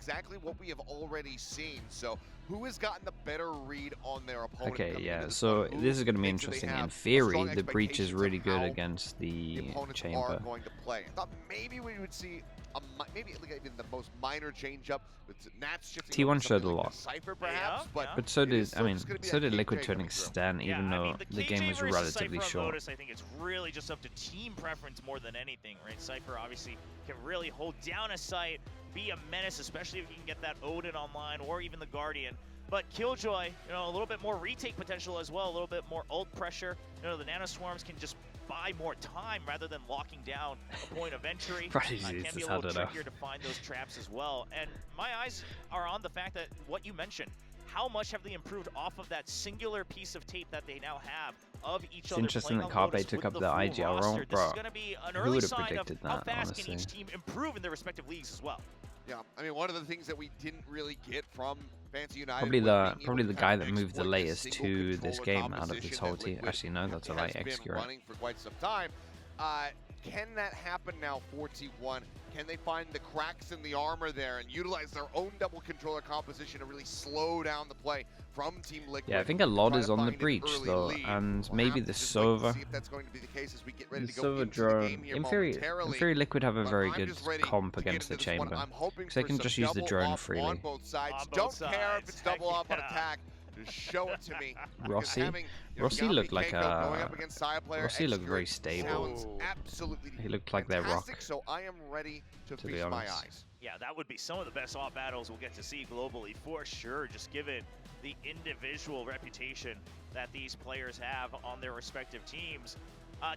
exactly what we have already seen. So who has gotten the better read on their opponent? Okay, coming yeah, into this so one? Who this is going to be thinks that they interesting. have In a theory, strong the breach is expectations of really good how against the the opponents are chamber. going to play? I thought maybe we would see maybe like even the most minor change up with Nats shifting over T1 to showed something a like lot. the Cypher perhaps, But so it is did, I still mean, just gonna be so that did Liquid KJ to an coming through. extent, Yeah, even I though mean, the game KJ was versus relatively Cypher on short. Lotus, I think it's really just up to team preference more than anything, right? Cypher obviously can really hold down a site, be a menace, especially if you can get that Odin online or even the Guardian. But Killjoy, you know, a little bit more retake potential as well, a little bit more ult pressure. You know, the Nano Swarms can just buy more time rather than locking down a point of entry. Can be a little trickier to find those traps as well. And my eyes are on the fact that what you mentioned, how much have they improved off of that singular piece of tape that they now have of each It's other? interesting that Carpe took up the IGL role, This is bro. going to be an Who early would have sign of predicted how that, fast honestly? can each team improve in their respective leagues as well. Yeah, I mean, one of the things that we didn't really get from Fancy United Probably the guy that moved the latest to this game out of this whole team. Actually, no, that's a right XQ. Running for quite some time. Can that happen now for T1? Can they find the cracks in the armor there and utilize their own double controller composition to really slow down the play from Team Liquid? Yeah, I think a lot is on the breach though, and maybe the Sova. The Sova drone. In theory, Liquid have a very good comp against the chamber, because they can just use the drone freely. On both sides. Don't care if it's double off on attack. Just show it to me. Rossi looked like a... Rossi looked very stable. He looked like their rock. So I am ready to feast my eyes. Yeah, that would be some of the best off battles we'll get to see globally for sure, just given the individual reputation that these players have on their respective teams.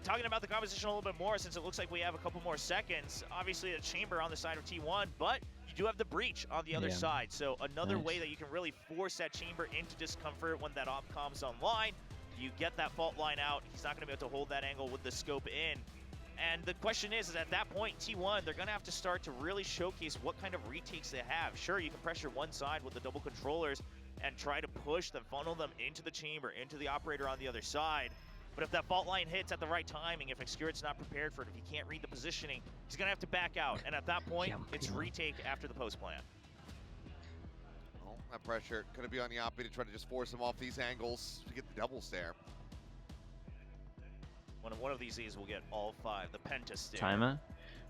Talking about the composition a little bit more, since it looks like we have a couple more seconds. Obviously, a chamber on the side of T1, but you do have the breach on the other side. So another way that you can really force that chamber into discomfort when that op comes online. You get that fault line out. He's not going to be able to hold that angle with the scope in. And the question is at that point, T1, they're going to have to start to really showcase what kind of retakes they have. Sure, you can pressure one side with the double controllers and try to push them, funnel them into the chamber, into the operator on the other side. But if that fault line hits at the right timing, if Excurit's not prepared for it, if he can't read the positioning, he's going to have to back out. And at that point, it's retake after the post plan. Well, that pressure going to be on the op to try to just force him off these angles to get the doubles there. One of these will get all five. The Penta stare. Timer?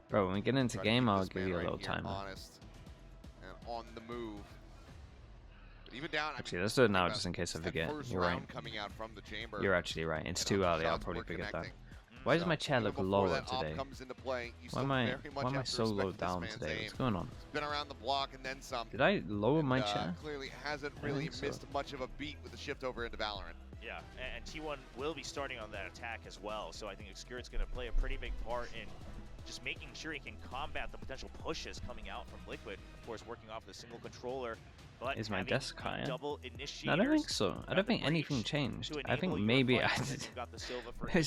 Bro, when we get into game, I'll give you a little timer. Honest and on the move. But even down, actually, let's do it now just in case I forget. You're right. Coming out from the chamber. You're actually right. It's too early. I'll probably forget that. Why does my chair look lower today? Why am I so low down today? What's going on? Been around the block and then some. Did I lower my chair? Clearly hasn't really missed much of a beat with the shift over into Valorant. Yeah, and T1 will be starting on that attack as well, so I think Excurit's going to play a pretty big part in just making sure he can combat the potential pushes coming out from Liquid. Of course, working off the single controller. But is my desk higher? No, I don't think so. I don't think anything changed. I think maybe it's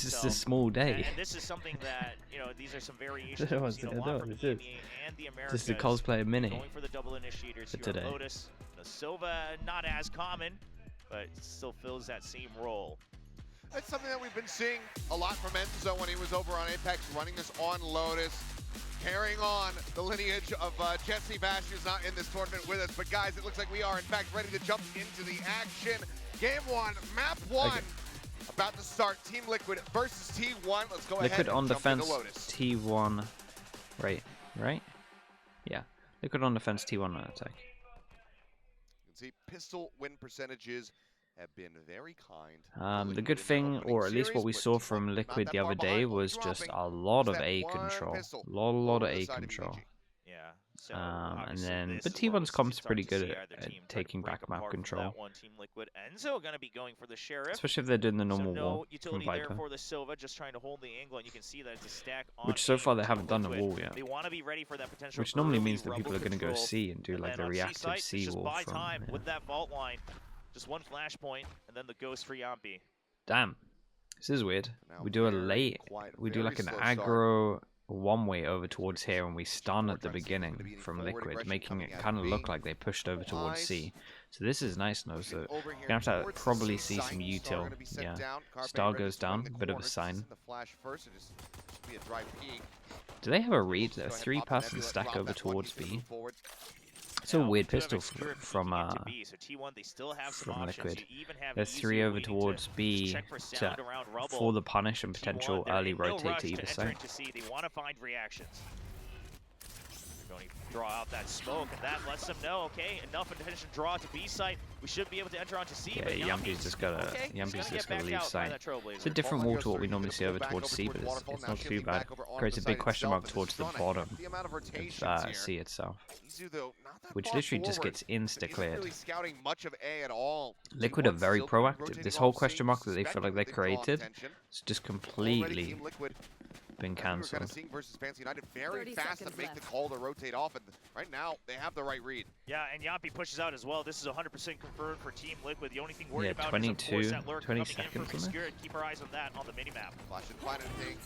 just a small day. And this is something that, you know, these are some variations. This is the cosplay mini. Going for the double initiators here today. on Lotus. The Silva not as common, but still fills that same role. That's something that we've been seeing a lot from Enzo when he was over on Apex, running this on Lotus, carrying on the lineage of Jesse Bash, who's not in this tournament with us. But guys, it looks like we are in fact ready to jump into the action. Game one, map one, about to start. Team Liquid versus T1. Let's go ahead. Liquid on and defense, jump into Lotus. T1, right? Yeah, Liquid on defense, T1 on attack. You can see pistol win percentages have been very kind. The good thing, or at least what we saw from Liquid the other day, was just a lot of A control. A lot of A control. Yeah. So and then, but T1's comp's pretty good at taking back map control. Team Liquid. Enzo gonna be going for the Sheriff. Especially if they're doing the normal wall from utility there Viper. for the Silva, just trying to hold the angle, and you can see that it's a stack on. Which so far they haven't done the wall yet. They want to be ready for that potential. Which normally means that people are going to go C and do like the reactive C wall buy from. Time with that vault line. Just one flashpoint, and then the ghost for Yampi. Damn, this is weird. We do a late, we do like an aggro one-way over towards here, and we stun at the beginning from Liquid, making it kind of look like they pushed over towards C. So this is nice, no? So we're gonna have to probably see some util. Yeah, Star goes down, bit of a sign. Do they have a read? A 3-person stack over towards B. It's a weird pistol from Liquid. They're 3 over towards B for the punish and potential early rotate to either side. They want to find reactions. They're going to draw out that smoke, and that lets them know, okay, enough attention draw to B site. We should be able to enter onto C. Yeah, Yumpy's just gotta leave site. It's a different wall to what we normally see over towards C, but it's not too bad. Creates a big question mark towards the bottom of C itself, which literally just gets insta-cleared. Liquid are very proactive. This whole question mark that they feel like they created is just completely been cancelled. Very fast to make the call to rotate off, and right now they have the right read. Yeah, and Yumpy pushes out as well. This is 100% confirmed for Team Liquid. The only thing worried about 22, is, of course, that lurk 20 coming in from seconds. Keep our eyes on that on the minimap. Flash and find anything.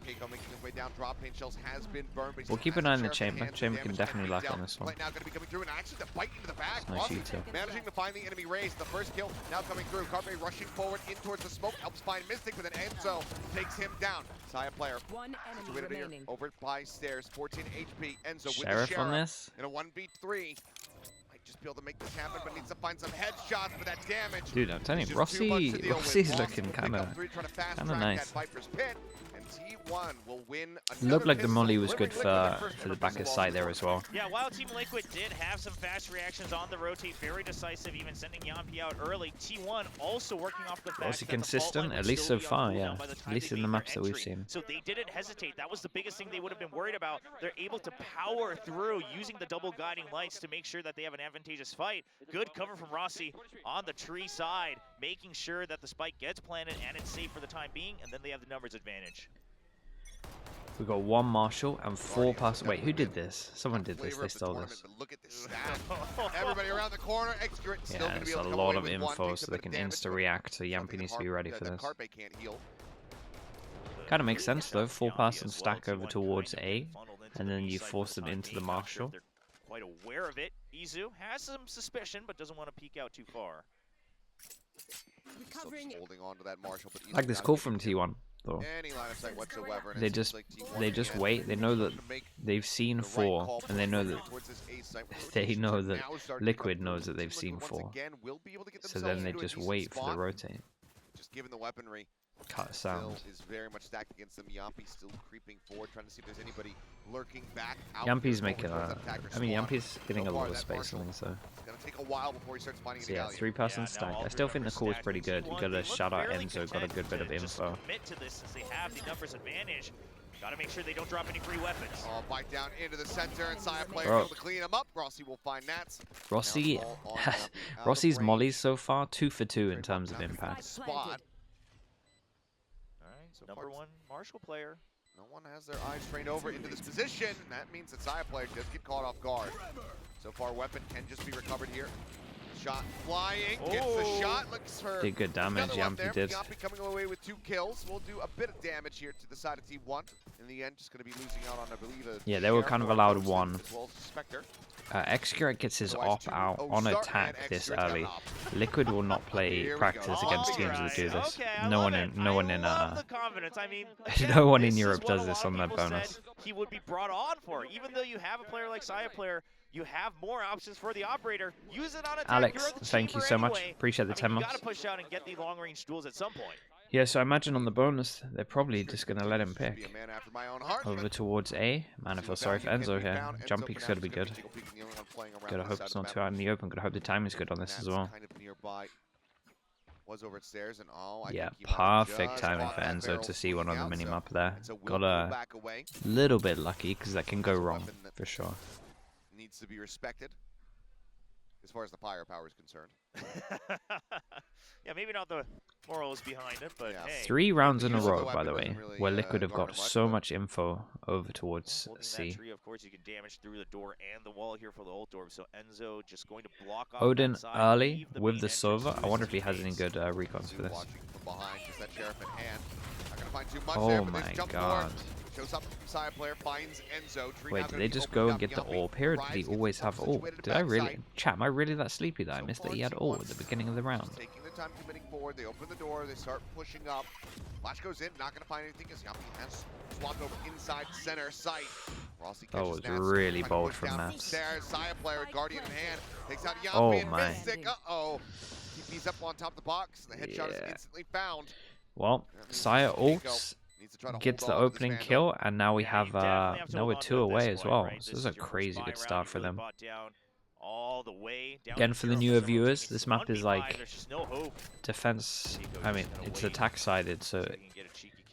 Keiko making his way down. Drop paint shells has been burned. We'll keep an eye on the chamber. Chamber can definitely luck on this one. Now going to be coming through, and actually the bite into the back. Nice util. Managing to find the enemy raise. The first kill now coming through. Carpe rushing forward in towards the smoke. Helps find Mystic, but then Enzo takes him down. Saya player. One enemy remaining. Over by stairs. 14 HP. Enzo with Sheriff the on this. In a 1v3. Just be able to make this happen, but needs to find some headshots for that damage. Dude, I'm telling you, Rossi's looking kind of nice. Looked like the molly was good for the back of side there as well. Yeah, while Team Liquid did have some fast reactions on the rotate, very decisive, even sending Yumpy out early. T1 also working off the fact Rossi consistent, at least so far, yeah. At least in the maps that we've seen. So they didn't hesitate. That was the biggest thing they would have been worried about. They're able to power through using the double guiding lights to make sure that they have an advantageous fight. Good cover from Rossi on the tree side, making sure that the spike gets planted and it's safe for the time being, and then they have the numbers advantage. We've got 1 Marshall and 4 pass. Wait, who did this? Someone did this. They stole this. Look at this Everybody around the corner. Yeah, it's a lot of info, so they can insta-react, so Yumpy needs to be ready for this. Kind of makes sense, though. 4 pass and stack over towards A, and then you force them into the Marshall. They're quite aware of it. Izu has some suspicion, but doesn't want to peek out too far. Holding on to that Marshall, but Like this call from T1. Though. They just wait. They know that they've seen 4, and they know that Liquid knows that they've seen 4. So then they just wait for the rotate. Just given the weaponry, Cut sound. is very much stacked against them. Yumpy still creeping forward, trying to see if there's anybody lurking back. Yumpy's making Yumpy's getting a lot of space on him, so. It's gonna take a while before he starts finding So yeah, 3-person stack. I still think the call is pretty good. You got a shout out Enzo, got a good bit of info. Commit to this since they have the numbers advantage. Gotta make sure they don't drop any free weapons. Oh, bite down into the center, and Saya player able to clean him up. Rossi will find Nats. Rossi's mollies so far 2 for 2 in terms of impact. Spot. So number 1 Marshall player. No one has their eyes trained over into this position, and that means that Saya player does get caught off guard. So far, weapon can just be recovered here. Shot flying, gets the shot, looks for did good damage, Yumpy did. Yumpy coming away with 2 kills. We'll do a bit of damage here to the side of T1. In the end, just going to be losing out on, I believe, yeah, they were kind of allowed 1. As well as Spectre. Xcurate gets his op out on attack this early. Liquid will not play practice against teams that do this. No one in Europe does this on their bonus. He would be brought on for, even though you have a player like Saya player, you have more options for the operator. Use it on attack. Alex, thank you so much. Appreciate the 10 months. You got to push out and get the long range duels at some point. Yeah, so I imagine on the bonus, they're probably just going to let him pick. Over towards A. Man, I feel sorry for Enzo here. Jump peek's got to be good. Gotta hope it's not too out in the open. Gotta hope the timing's good on this as well. Yeah, perfect timing for Enzo to see one on the minimap there. Got a little bit lucky, because that can go wrong, for sure. Needs to be respected. As far as the firepower is concerned. Yeah, maybe not the morals behind it, but hey. 3 rounds in a row, by the way, where Liquid have got so much info over towards C. Tree, of course, you can damage through the door and the wall here for the ult orb, so Enzo just going to block off Odin early with the Sova. I wonder if he has any good recons for this. Oh my god. Shows up from side player, finds Enzo. Wait, did they just go and get the orb here? Did he always have orb? Did I really? Chat, am I really that sleepy that I missed that he had orb at the beginning of the round? time committing forward. They open the door, they start pushing up. Flash goes in, not gonna find anything as Yami has swapped over inside center sight. Rossi That was Nats, really trying to bold push from down Nats. Stairs, Saya player, Guardian in hand, takes out Yami Oh and my. Mystic. Uh-oh. TP's up on top of the box. The headshot is instantly found. Well, Saya ults, gets the opening kill, and now we have now we're 2 away as well. So this is a crazy good start for them. Again, for the newer viewers, this map is like defense. I mean, it's attack sided, so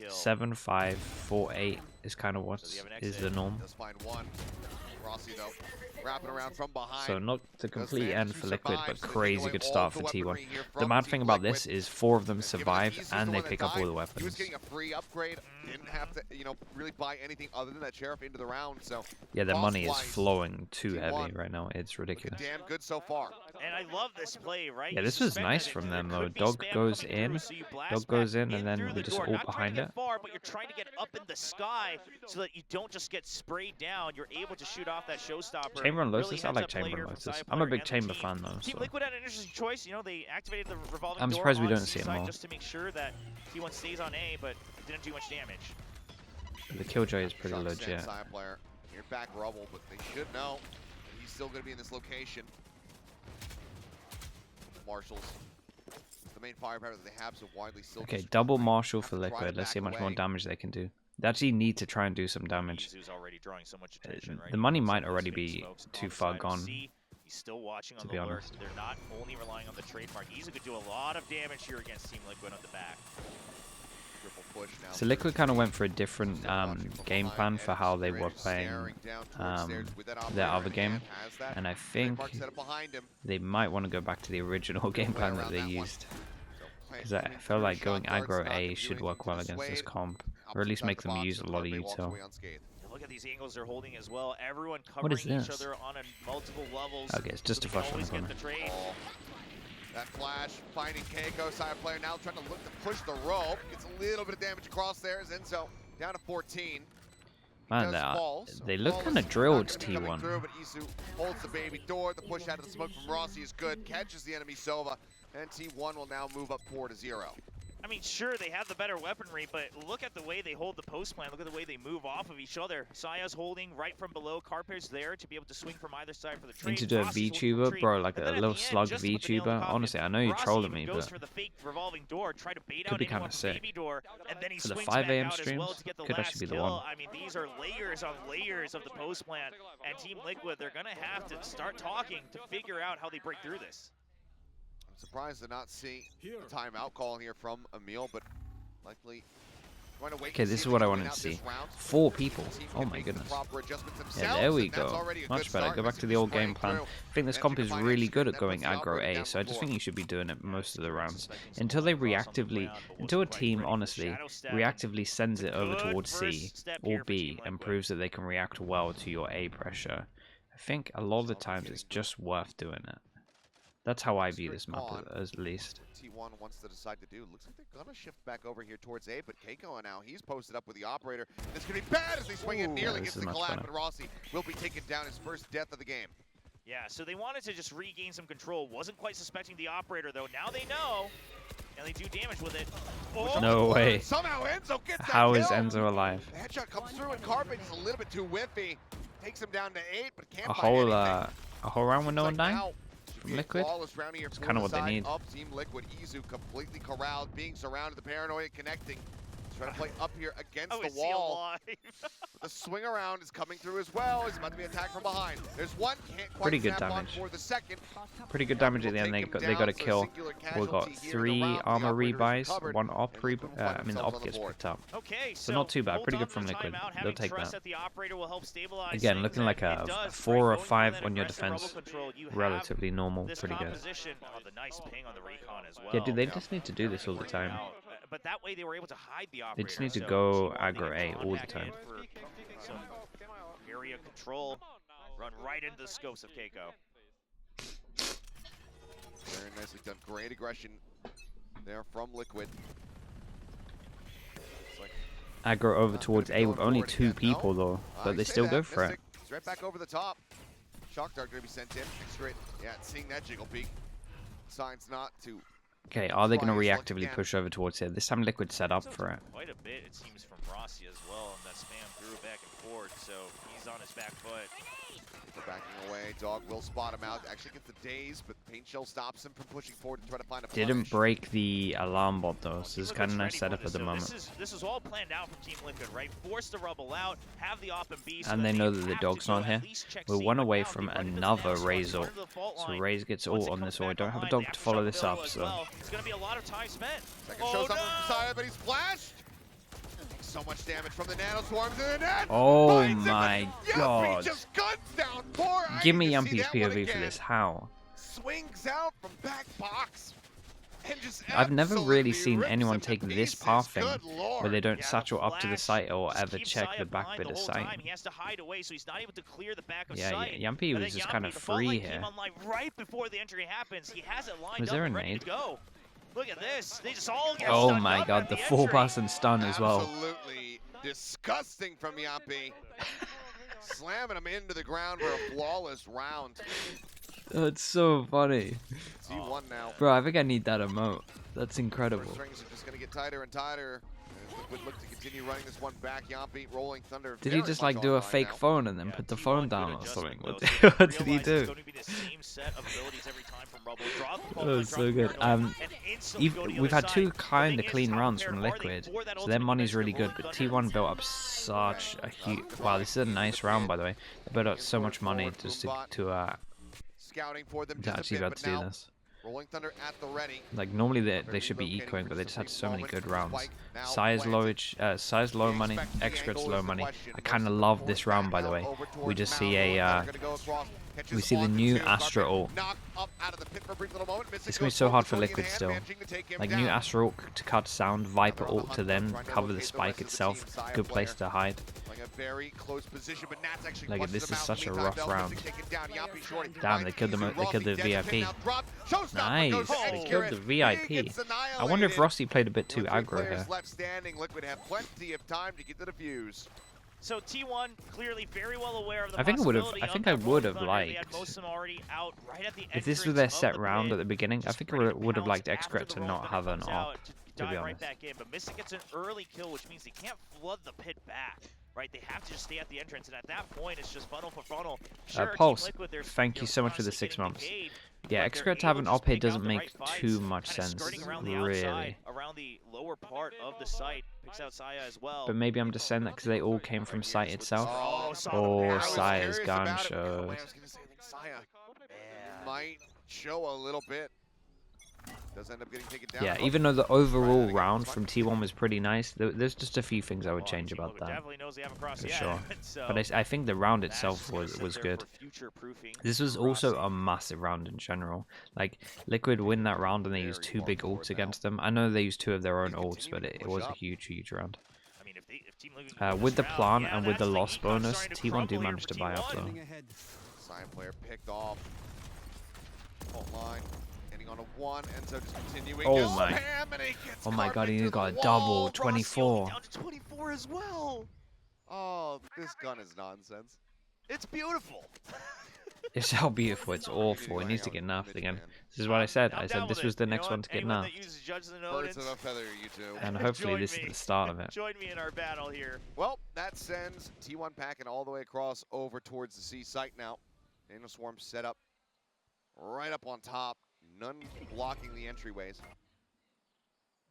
7-5-4-8 is kind of what is the norm. Wrapping around from behind. So not the complete end for Liquid, but crazy good start for T1. The mad thing about this is 4 of them survive and they pick up all the weapons. He was getting a free upgrade. Didn't have to, really buy anything other than that Sheriff into the round. So yeah, their money is flowing too heavy right now. It's ridiculous. Damn good so far. And I love this play, right? Yeah, this was nice from them though. Dog goes in, and then we just ult behind it. Far, but you're trying to get up in the sky so that you don't just get sprayed down. You're able to shoot off that showstopper. Chamber and Lotus, I like Chamber and Lotus. I'm a big Chamber fan though. Team So. Liquid had an interesting choice. They activated the revolving I'm door surprised we on don't see it C-side more. just to make sure that T1 stays on A, but it didn't do much damage. The Killjoy is pretty legit. You're back rubble, but they should know he's still going to be in this location. Marshals, the main firepower that they have, so widely still. Okay, double Marshal for Liquid. Let's see how much more damage they can do. They actually need to try and do some damage. The money might already be too far gone. He's still watching on to the be alert. honest. They're not only relying on the trademark. Izu could do a lot of damage here against Team Liquid on the back. So Liquid kind of went for a different game plan for how they were playing their other game, and I think they might want to go back to the original game plan that they used, because I feel like going aggro A should work well against this comp, or at least make them use a lot of util. Look at these angles they're holding as well. Everyone What is covering each this? other on multiple levels. Okay, it's just a flash on the corner. That flash finding Keiko, side player now trying to look to push the rope. Gets a little bit of damage across there. Zenzo down to 14. Man, they look kind of drilled, T1. Through, but Isu holds the baby door. The push out of the smoke from Rossi is good. Catches the enemy Sova, and T1 will now move up 4-0. I mean, sure, they have the better weaponry, but look at the way they hold the post plan. Look at the way they move off of each other. Saya's holding right from below. Carper's there to be able to swing from either side for the trade. Need to do a VTuber, bro, like a little slug VTuber. Honestly, I know you're trolling me, but for the fake revolving door, try to bait could out be kind of sick. Door, and then he For the swings 5 back AM out as streams, well to get the could actually be the kill. one. I mean, these are layers on layers of the post plan, and Team Liquid, they're going to have to start talking to figure out how they break through this. I'm surprised to not see a timeout call here from Emil, but likely going to wait. Okay, this is what I wanted to see. 4 people. Oh my goodness. Yeah, there we go. Much better. Go back to the old game plan. I think this comp is really good at going aggro A, so I just think you should be doing it most of the rounds. Until a team, honestly, reactively sends it over towards C or B and proves that they can react well to your A pressure, I think a lot of the times it's just worth doing it. That's how I view this map, at least. T1 wants to decide to do. Looks like they're gonna shift back over here towards A, but Keiko now he's posted up with the operator. This could be bad as they swing it. Nearly gets the collab, but Rossi will be taking down his first death of the game. Yeah, so they wanted to just regain some control. Wasn't quite suspecting the operator though. Now they know, and they do damage with it. Oh, no way. Somehow Enzo gets that How kill. is Enzo alive? The headshot comes through, and Carpet is a little bit too whiffy. Takes him down to 8, but can't A find whole round with no one dying? From Liquid? It's kind of what they need. Up Team Liquid, Izu completely corralled, being surrounded, the paranoia connecting. Trying to play up here against the wall. The swing around is coming through as well. He's about to be attacked from behind. There's one, can't quite pretty good snap on damage. for the second. Pretty good damage at the end. They got a kill. We got 3 armor rebuys, 1 op the op gets picked up. Okay, so not too bad. Pretty good from Liquid. They'll take that. Again, looking like a 4 or 5 on your defense. Relatively normal. Pretty good. Yeah, dude, they just need to do this all the time. But that way they were able to hide the operator. They just need to go aggro A all the time. Some area control, run right into the scopes of Keiko. Very nicely done. Great aggression there from Liquid. Aggro over towards A with only 2 people though, but they still go for it. He's right back over the top. Shock Dart going to be sent in. Straight, yeah, seeing that jiggle peek. Signs not to Okay, are they going to reactively push over towards here? This time Liquid set up for it. Quite a bit, it seems, from Rossi as well, and that spam threw back and forth, so he's on his back foot. Backing away, Dog will spot him out. Actually gets the daze, but Paint Shell stops him from pushing forward to try to find a Didn't break the alarm bot though, so this is kind of nice setup at the moment. This is all planned out from Team Liquid, right? Force the rubble out, have the op and B. And they know that the Dog's not here. We're one away from another Raze ult. So Raze gets ult on this, or I don't have a Dog to follow this up, so. It's going to be a lot of time spent. Second shows up from Saya, but he's flashed. So much damage from the nano swarms in the net. Oh my god. Just guns down. Poor Give me Yumpy's POV for this. How? Swings out from back box. And just I've never really seen anyone take this pathing where they don't satchel up to the site or ever check the back bit of site. He has to hide away, so he's not able to clear the back of Yeah, sight. Yumpy was just kind of free here. Right before the entry happens, he has it lined Was there a up ready nade? to go. Look at this. They just all get Oh stunned my up god, at the the four-person stun as well. Absolutely disgusting from Yumpy. Slamming him into the ground for a flawless round. That's so funny. T1 now. Bro, I think I need that emote. That's incredible. Strings are just going to get tighter and tighter. Liquid look to continue running this one back. Yumpy, Rolling Thunder. Did he just like do a fake phone and then put the phone down or something? What did he do? That was so good. We've had two kind of clean rounds from Liquid, so their money's really good. But T1 built up such a huge. Wow, this is a nice round, by the way. They built up so much money just to actually be able to do this. Rolling Thunder at the ready. Like normally they should be ecoing, but they just had so many good rounds. Size low money, Excret's low money. I kind of love this round, by the way. We just see the new Astra ult. It's gonna be so hard for Liquid still. Like new Astra ult to cut sound, Viper ult to then cover the spike itself. Good place to hide. Like this is such a rough round. Damn, they killed the VIP. Nice, they killed the VIP. I wonder if Rossi played a bit too aggro here. So T1 clearly very well aware of the I think I would have liked if this was their set round at the beginning. I think I would have liked Excret to not have an op, to be honest. But Mystic gets an early kill, which means they can't flood the pit back. Right, they have to just stay at the entrance, and at that point, it's just funnel for funnel. Sure, Pulse, thank you so much for the 6 months. Yeah, Excret to have an op here doesn't make too much sense, really. Around the lower part of the site, picks out Saya as well. But maybe I'm just saying that because they all came from site itself. Oh, Saya's gun shows. Might show a little bit. Does end up getting taken down. Yeah, even though the overall round from T1 was pretty nice, there's just a few things I would change about that. For sure. But I think the round itself was good. This was also a massive round in general. Like, Liquid win that round and they used 2 big ults against them. I know they used 2 of their own ults, but it was a huge round. With the plant and with the loss bonus, T1 do manage to buy up though. Side player picked off. Fault line. On a 1, and so just continuing. Oh my god, he got a double, 24. Down to 24 as well. Oh, this gun is nonsense. It's beautiful. It's so beautiful, it's awful. It needs to get nerfed again. This is what I said. I said this was the next one to get nerfed. And hopefully this is the start of it. Join me in our battle here. Well, that sends T1 packing all the way across over towards the C site now. Nano Swarm set up right up on top. None blocking the entryways.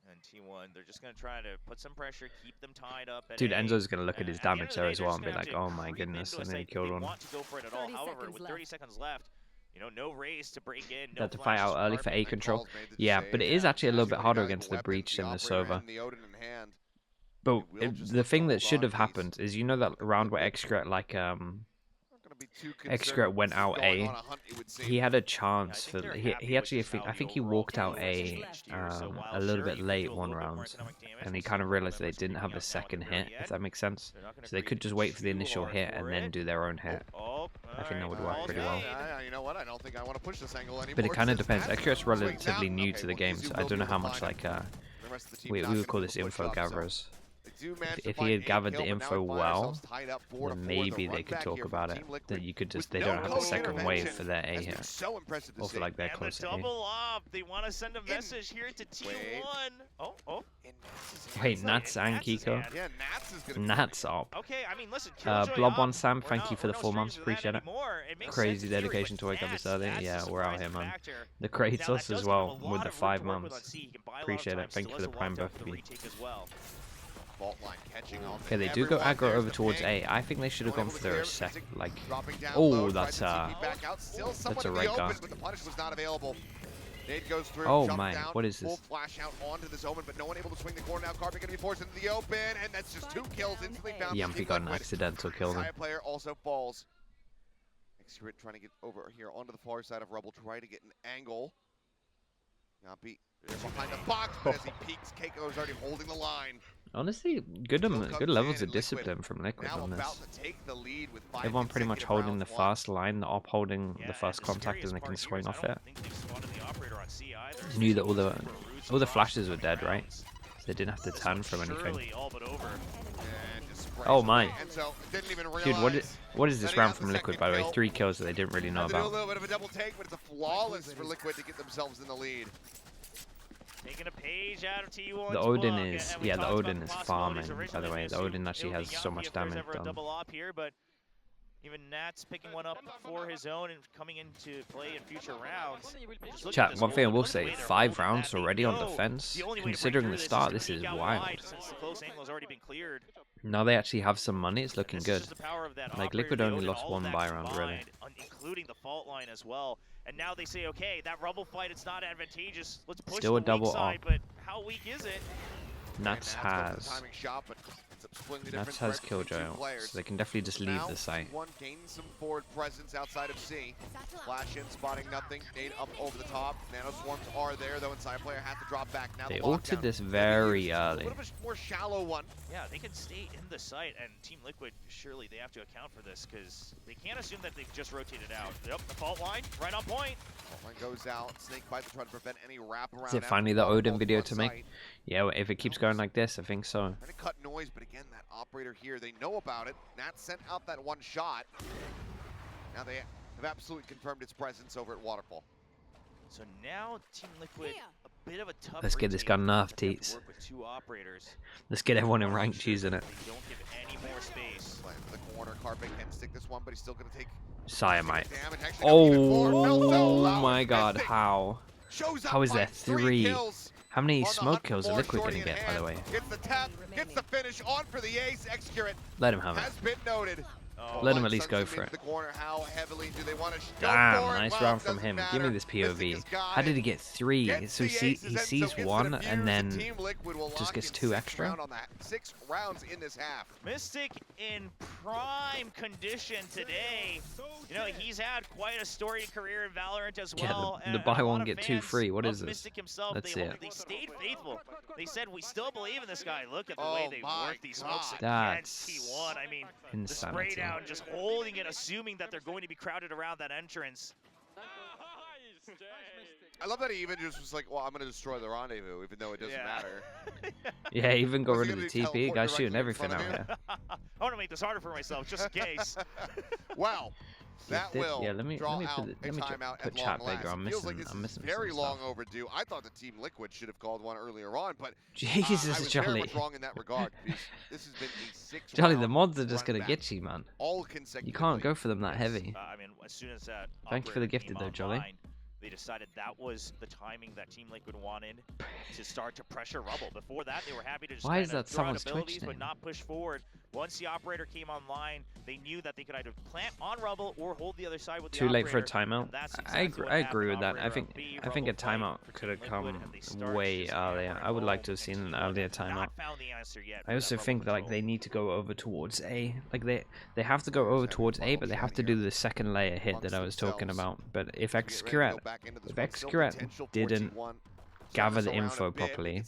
And T1, they're just going to try to put some pressure, keep them tied up. Dude, Enzo's going to look at his damage there as well and be like, oh my goodness, and then he killed one. Want to go for it at all. However, with 30 seconds left, you know, no raise to break in. They had to fight out early for A control. Yeah, but it is actually a little bit harder against the Breach and the Sova. But the thing that should have happened is, you know that round where Excret, like, Excret went out A. He had a chance for. He actually, I think he walked out A a little bit late one round, and he kind of realized they didn't have a second hit, if that makes sense. So they could just wait for the initial hit and then do their own hit. I think that would work pretty well. You know what? I don't think I want to push this angle anymore. But it kind of depends. Excret's relatively new to the game, so I don't know how much like we would call this info gatherers. If he had gathered the info well, then maybe they could talk about it. That you could just, they don't have a second wave for their A here. Or for like their close A. Double up. They want to send a message here to T1. Oh. Wait, Nats and Kiko? Yeah, Nats is gonna Nats up. Okay, I mean, listen, Blob One Sam, thank you for the 4 months, appreciate it. Crazy dedication to wake up this early. Yeah, we're out here, man. The Kratos as well with the 5 months. Appreciate it. Thank you for the prime buff. Okay, they do go aggro over towards A. I think they should have gone for their second, like... Oh, that's a right guard. Nade goes through, oh my, what is this? Full flash out onto this Omen, but no one able to swing the corner now. Carpet gonna be forced into the open, and that's just 2 kills instantly found. Yampy got an accidental kill then. Player also falls. Xcrit trying to get over here onto the far side of Rubble, try to get an angle. Yampy behind the box, but as he peeks, Keiko's already holding the line. Honestly, good levels of discipline from Liquid on this. Everyone pretty much holding the fast line, the op holding the first contact, and they can swing off it. You knew that all the flashes were dead, right? So they didn't have to turn from anything. Oh my. Dude, what is this round from Liquid, by the way? 3 kills that they didn't really know about. A little bit of a double take, but it's a flawless for Liquid to get themselves in the lead. Taking a page out of T1's the Odin book, is, yeah, the Odin is farming, by the way. The Odin actually has so much damage done. Double op here, but even Nat's picking one up for his own and coming into play in future rounds. Chat, one thing I will say, 5 rounds already on defense. Considering the start, this is wild. Now they actually have some money, it's looking good. Like, Liquid only lost 1 buy round, really. Including the fault line as well. And now they say, okay, that Rubble fight, it's not advantageous. Let's push still a double side, but how weak is it? Nats has Killjoy, so they can definitely just leave the site. One gains some forward presence outside of C. Flash in, spotting nothing. Nade up over the top. Nano swarms are there, though. Inside player has to drop back. Now they ulted this very early. A little bit more shallow one. Yeah, they can stay in the site, and Team Liquid, surely they have to account for this, because they can't assume that they've just rotated out. Yep, the fault line, right on point. Fault line goes out. Snake bite to try to prevent any wraparound. Is it finally the Odin video to make? Yeah, well, if it keeps going like this, I think so. Trying to cut noise, but again, that operator here, they know about it. Nat sent out that 1 shot. Now they have absolutely confirmed its presence over at Waterfall. So now Team Liquid, a bit of a tough. Let's get this gun nerfed, Teats. Let's get everyone in ranked using it. They don't give any more space. The corner, Carpet can stick this one, but he's still going to take Siamite. Oh my god, how? How is there 3? How many smoke kills are Liquid going to get, by the way? Gets the tap, gets the finish on for the ace. Xcurate let him have it. Has been noted. Let him at least go for it. Damn, nice round from him. Give me this POV. How did he get 3? So he sees 1 and then just gets 2 extra? 6 rounds in this half. Mystic in prime condition today. You know, he's had quite a storied career in Valorant as well. Yeah, the buy one get 2 free. What is this? Mystic himself, Let's see it. They stayed faithful. They said, we still believe in this guy. Look at the way they work these smokes against T1. I mean, the spray down, just holding it, assuming that they're going to be crowded around that entrance. I love that he even just was like, well, I'm going to destroy the rendezvous, even though it doesn't matter. Yeah, even got rid of the TP. Guys shooting everything out here. I want to make this harder for myself, just in case. Wow. That will let me put chat bigger. I'm missing very long overdue. I thought the Team Liquid should have called one earlier on, but Jesus, I was Jolly. very much wrong in that regard. This has been a 6 Jolly, the mods are just gonna get you, man. All consecutively. You can't go for them that heavy. I mean, as soon as that Thank you for the gifted though, Jolly. They decided that was the timing that Team Liquid wanted to start to pressure Rubble. Before that, they were happy to just Why is that throw out someone's abilities, Twitch but name? not push forward. Once the operator came online, they knew that they could either plant on Rubble or hold the other side with the Too late for a operator, timeout. and that's I exactly agree with that. I Operator think B, a Rubble timeout fight could have for come Liquid, and they start way just earlier. I would like to have seen an earlier timeout. not found the answer yet I also think that like they need to go over towards A. Like they have to go over towards A, but they have to do the second layer hit that I was talking about. But if Xcurate didn't gather the info properly,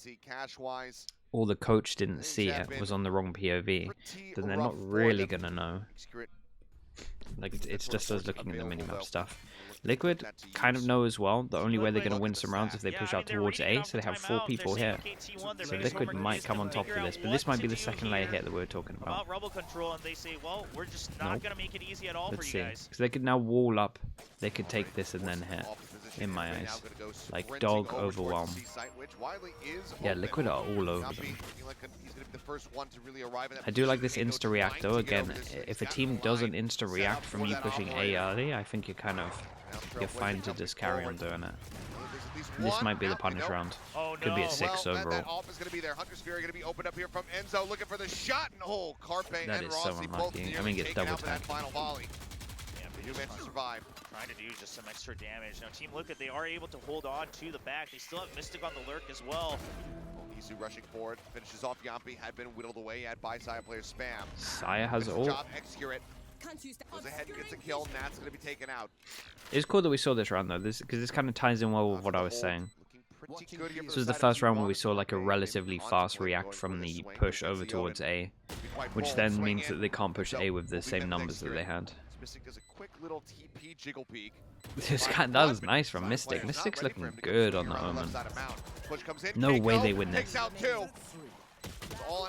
or the coach didn't see it, was on the wrong POV, then they're not really gonna know. Like it's just us looking at the minimap stuff. Liquid kind of know as well the only way they're going to win some rounds if they push out towards A, so they have 4 people here. So Liquid might come on top of this, but this might be the second layer hit that we were talking about. Rebel control, and they say, well, we're just not going to make it easy at all for you guys. Because they could now wall up, they could take this and then hit, in my eyes. Like dog overwhelm. Yeah, Liquid are all over them. I do like this insta-react though. Again, if a team doesn't insta-react from you pushing A early, I think you're fine to just carry on doing it. This might be the punish round. Could be a 6 overall. That is so unlucky. I mean, get double tag. Trying to do just some extra damage. Now Team Liquid, they are able to hold on to the back. They still have Mystic on the lurk as well. Isu rushing forward, finishes off Yampi, had been whittled away at by Saya player Spam. Saya has ult. Job, Execute. Goes ahead and gets a kill, Nat's going to be taken out. It's cool that we saw this round though, because this kind of ties in well with what I was saying. This was the first round where we saw like a relatively fast react from the push over towards A, which then means that they can't push A with the same numbers that they had. Mystic does a quick little TP jiggle peek. That was nice from Mystic. Mystic's looking good on the Omen. No way they win this. Oh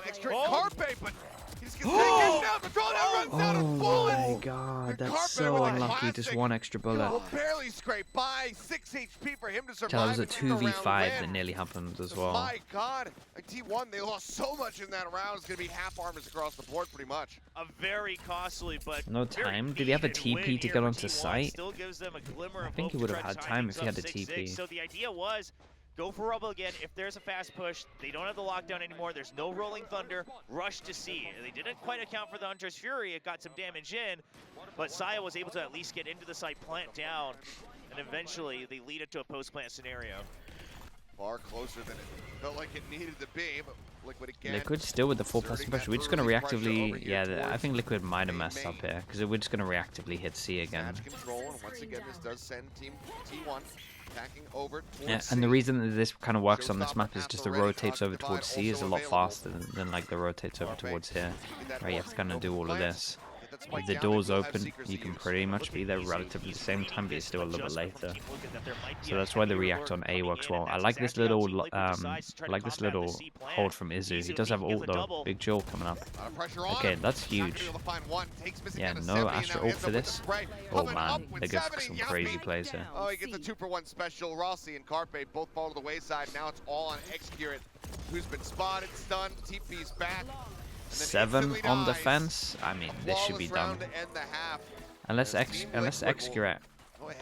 my god, that's so unlucky. Just one extra bullet. Barely scraped by 6 HP for him to survive. That was a 2v5 that nearly happened as well. My god, like T1, they lost so much in that round. It's going to be half armors across the board pretty much. A very costly, but no time. Did he have a TP to get onto site? Still gives them a glimmer of I think he would have had time if he had a TP. So the idea was, go for Rebel again. If there's a fast push, they don't have the lockdown anymore. There's no rolling thunder. Rush to C. They didn't quite account for the Hunter's Fury. It got some damage in, but Saya was able to at least get into the site, plant down, and eventually they lead it to a post-plant scenario. Far closer than it felt like it needed to be, but Liquid again. Liquid still with the full plus pressure. We're just going to reactively, yeah, I think Liquid might have messed up here, because we're just going to reactively hit C again. Control, and once again, this does send Team T1 attacking over yeah, and the reason that this kind of works on this map is just the rotates over towards C is a lot faster than like the rotates over towards here. Right, you have to kind of do all of this. If the door's open, you can pretty much be there relatively the same time, but it's still a little bit later. So that's why the react on A works well. I like this little hold from Izu. He does have ult though. Big Joel coming up. Okay, that's huge. Yeah, no Astra ult for this. Oh man, they go for some crazy plays here. Oh, he gets a 2-for-1 special. Rossi and Carpe both fall to the wayside. Now it's all on Execute, who's been spotted, stunned, TP's back. 7 on defense. I mean, this should be done. Unless Execute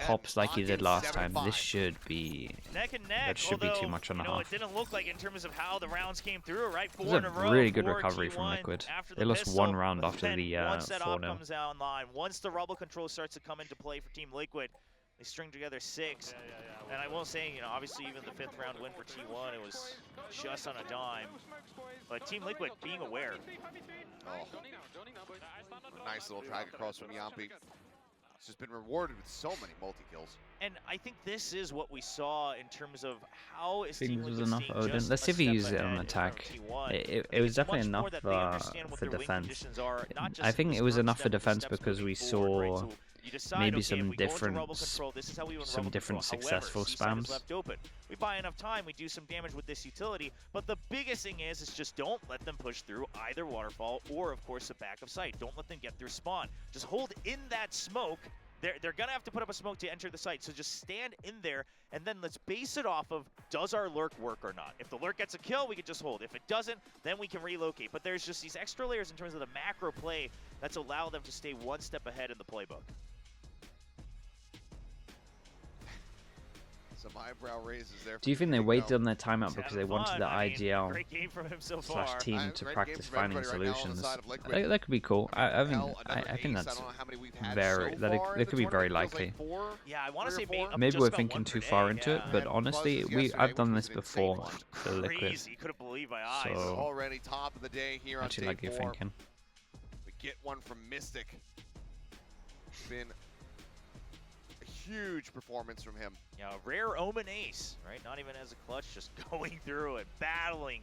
pops like he did last time, this should be. That should be too much on a half. It didn't look like in terms of how the rounds came through, right? This is a really good recovery from Liquid. They lost 1 round after the 4-0. Comes out online. Once the Rebel control starts to come into play for Team Liquid, they string together 6. And I will say, you know, obviously even the 5th round win for T1, it was just on a dime. But Team Liquid being aware. Oh. Nice little drag across from Yampi. It's just been rewarded with so many multi-kills. And I think this is what we saw in terms of how is Team Liquid enough Odin. Let's see if he uses it on attack. It was definitely enough for defense. I think it was enough for defense because we saw maybe some different successful spams. We buy enough time, we do some damage with this utility, but the biggest thing is just don't let them push through either waterfall or of course the back of sight. Don't let them get through spawn. Just hold in that smoke. They're gonna have to put up a smoke to enter the site, so just stand in there and then let's base it off of, does our lurk work or not? If the lurk gets a kill, we can just hold. If it doesn't, then we can relocate. But there's just these extra layers in terms of the macro play that's allowed them to stay one step ahead in the playbook. Some eyebrow raises there. Do you think they waited on their timeout because they wanted the IGL / team to practice finding solutions? That could be cool. I think that's that could be very likely. Yeah, I want to say maybe we're thinking too far into it, but honestly, I've done this before. The Liquid. So already top of the day here on actually like you're thinking. We get one from Mystic. Been huge performance from him. Yeah, rare Omen ace, right? Not even as a clutch, just going through it, battling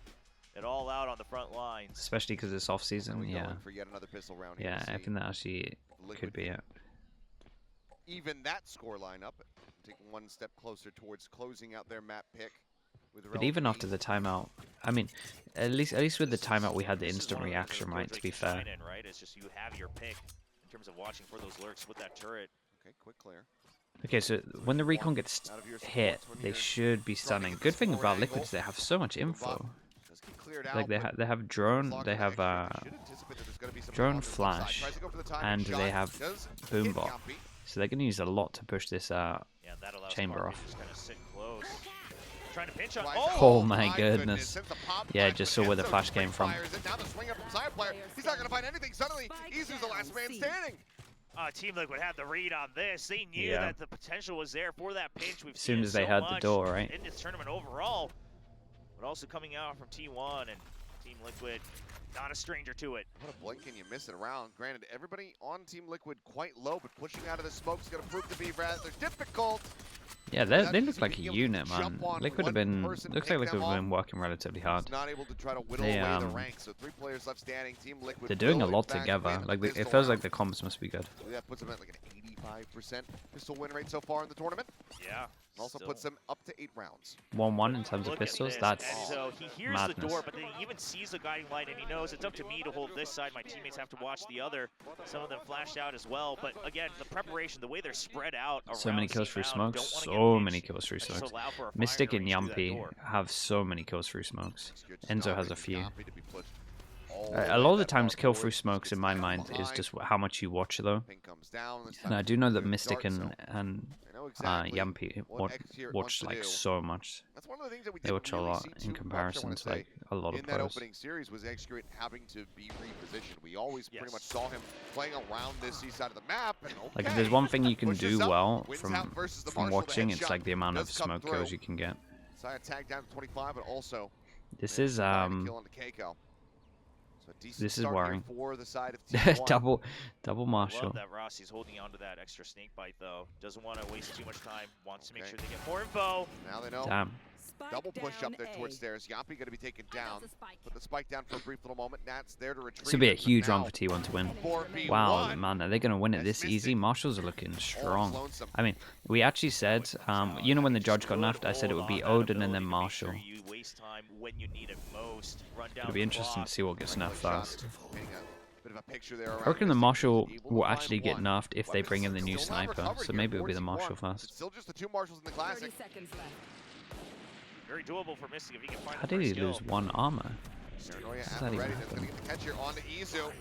it all out on the front lines. Especially because it's off season, yeah. For yet another pistol round yeah, I think that actually could be it. even that score lineup. Take one step closer towards closing out their map pick. But even after the timeout, I mean, at least with the timeout, we had the instant reaction, right? To be fair. Right? It's just you have your pick in terms of watching for those lurks with that turret. Okay, quick clear. Okay, so when the recon gets hit, they should be stunning. Good thing about Liquid is they have so much info. Like they have drone, they have drone flash, and they have boombot. So they're gonna use a lot to push this chamber off. Trying to pinch on. Oh my goodness. Yeah, just saw where the flash came from. He's not gonna find anything. Suddenly, Izu's the last man standing. Team Liquid had the read on this. They knew that the potential was there for that pinch. We've as soon as they heard the door, right? In this tournament overall, but also coming out from T1 and Team Liquid, not a stranger to it. What a blink and you miss it around. Granted, everybody on Team Liquid quite low, but pushing out of the smoke is going to prove to be rather difficult. Yeah, they look like a unit, man. Liquid have been, looks like Liquid have been working relatively hard. Not able to try to whittle away the ranks, so 3 players left standing. Team Liquid. They're doing a lot together. Like it feels like the comps must be good. That puts them at like an 85% pistol win rate so far in the tournament. Yeah. Also puts them up to 8 rounds. 1-1 in terms of pistols. That's so he hears madness. the door, but then he even sees the guiding light, and he knows it's up to me to hold this side. My teammates have to watch the other. Some of them flashed out as well, but again, the preparation, the way they're spread out. So many kills through smokes. So many kills through smokes. Mystic and Yumpy have so many kills through smokes. Enzo has a few. A lot of the times, kill through smokes in my mind is just how much you watch, though. And I do know that Mystic and Yumpy watch like so much. They watch a lot in comparison to like a lot of in that pros. opening series was Excurate having to be repositioned. We always pretty much saw him playing around this side of the map. And like if there's one thing you can do well from watching, it's like the amount of smoke kills you can get. Tag down to 25, but also this is this is worrying. double Marshall. I love that Rossi's holding on to that extra snake bite though. Doesn't want to waste too much time. Wants to make sure they get more info. Now they know. Damn. Double push up there towards stairs. Yumpy going to be taken down. Put the spike down for a brief little moment. Nat's there to retrieve. This would be a huge run for T1 to win. Wow, man, are they going to win it this easy? Marshalls are looking strong. I mean, we actually said, you know when the judge got nerfed, I said it would be Odin and then Marshall. It'll be interesting to see what gets nerfed first. I reckon the Marshall will actually get nerfed if they bring in the new sniper, so maybe it'll be the Marshall first. Still just the 2 Marshals in the classic. Very doable for Mystic if he can find. How did he lose 1 armor? How did that even happen? Catch here on to Izu.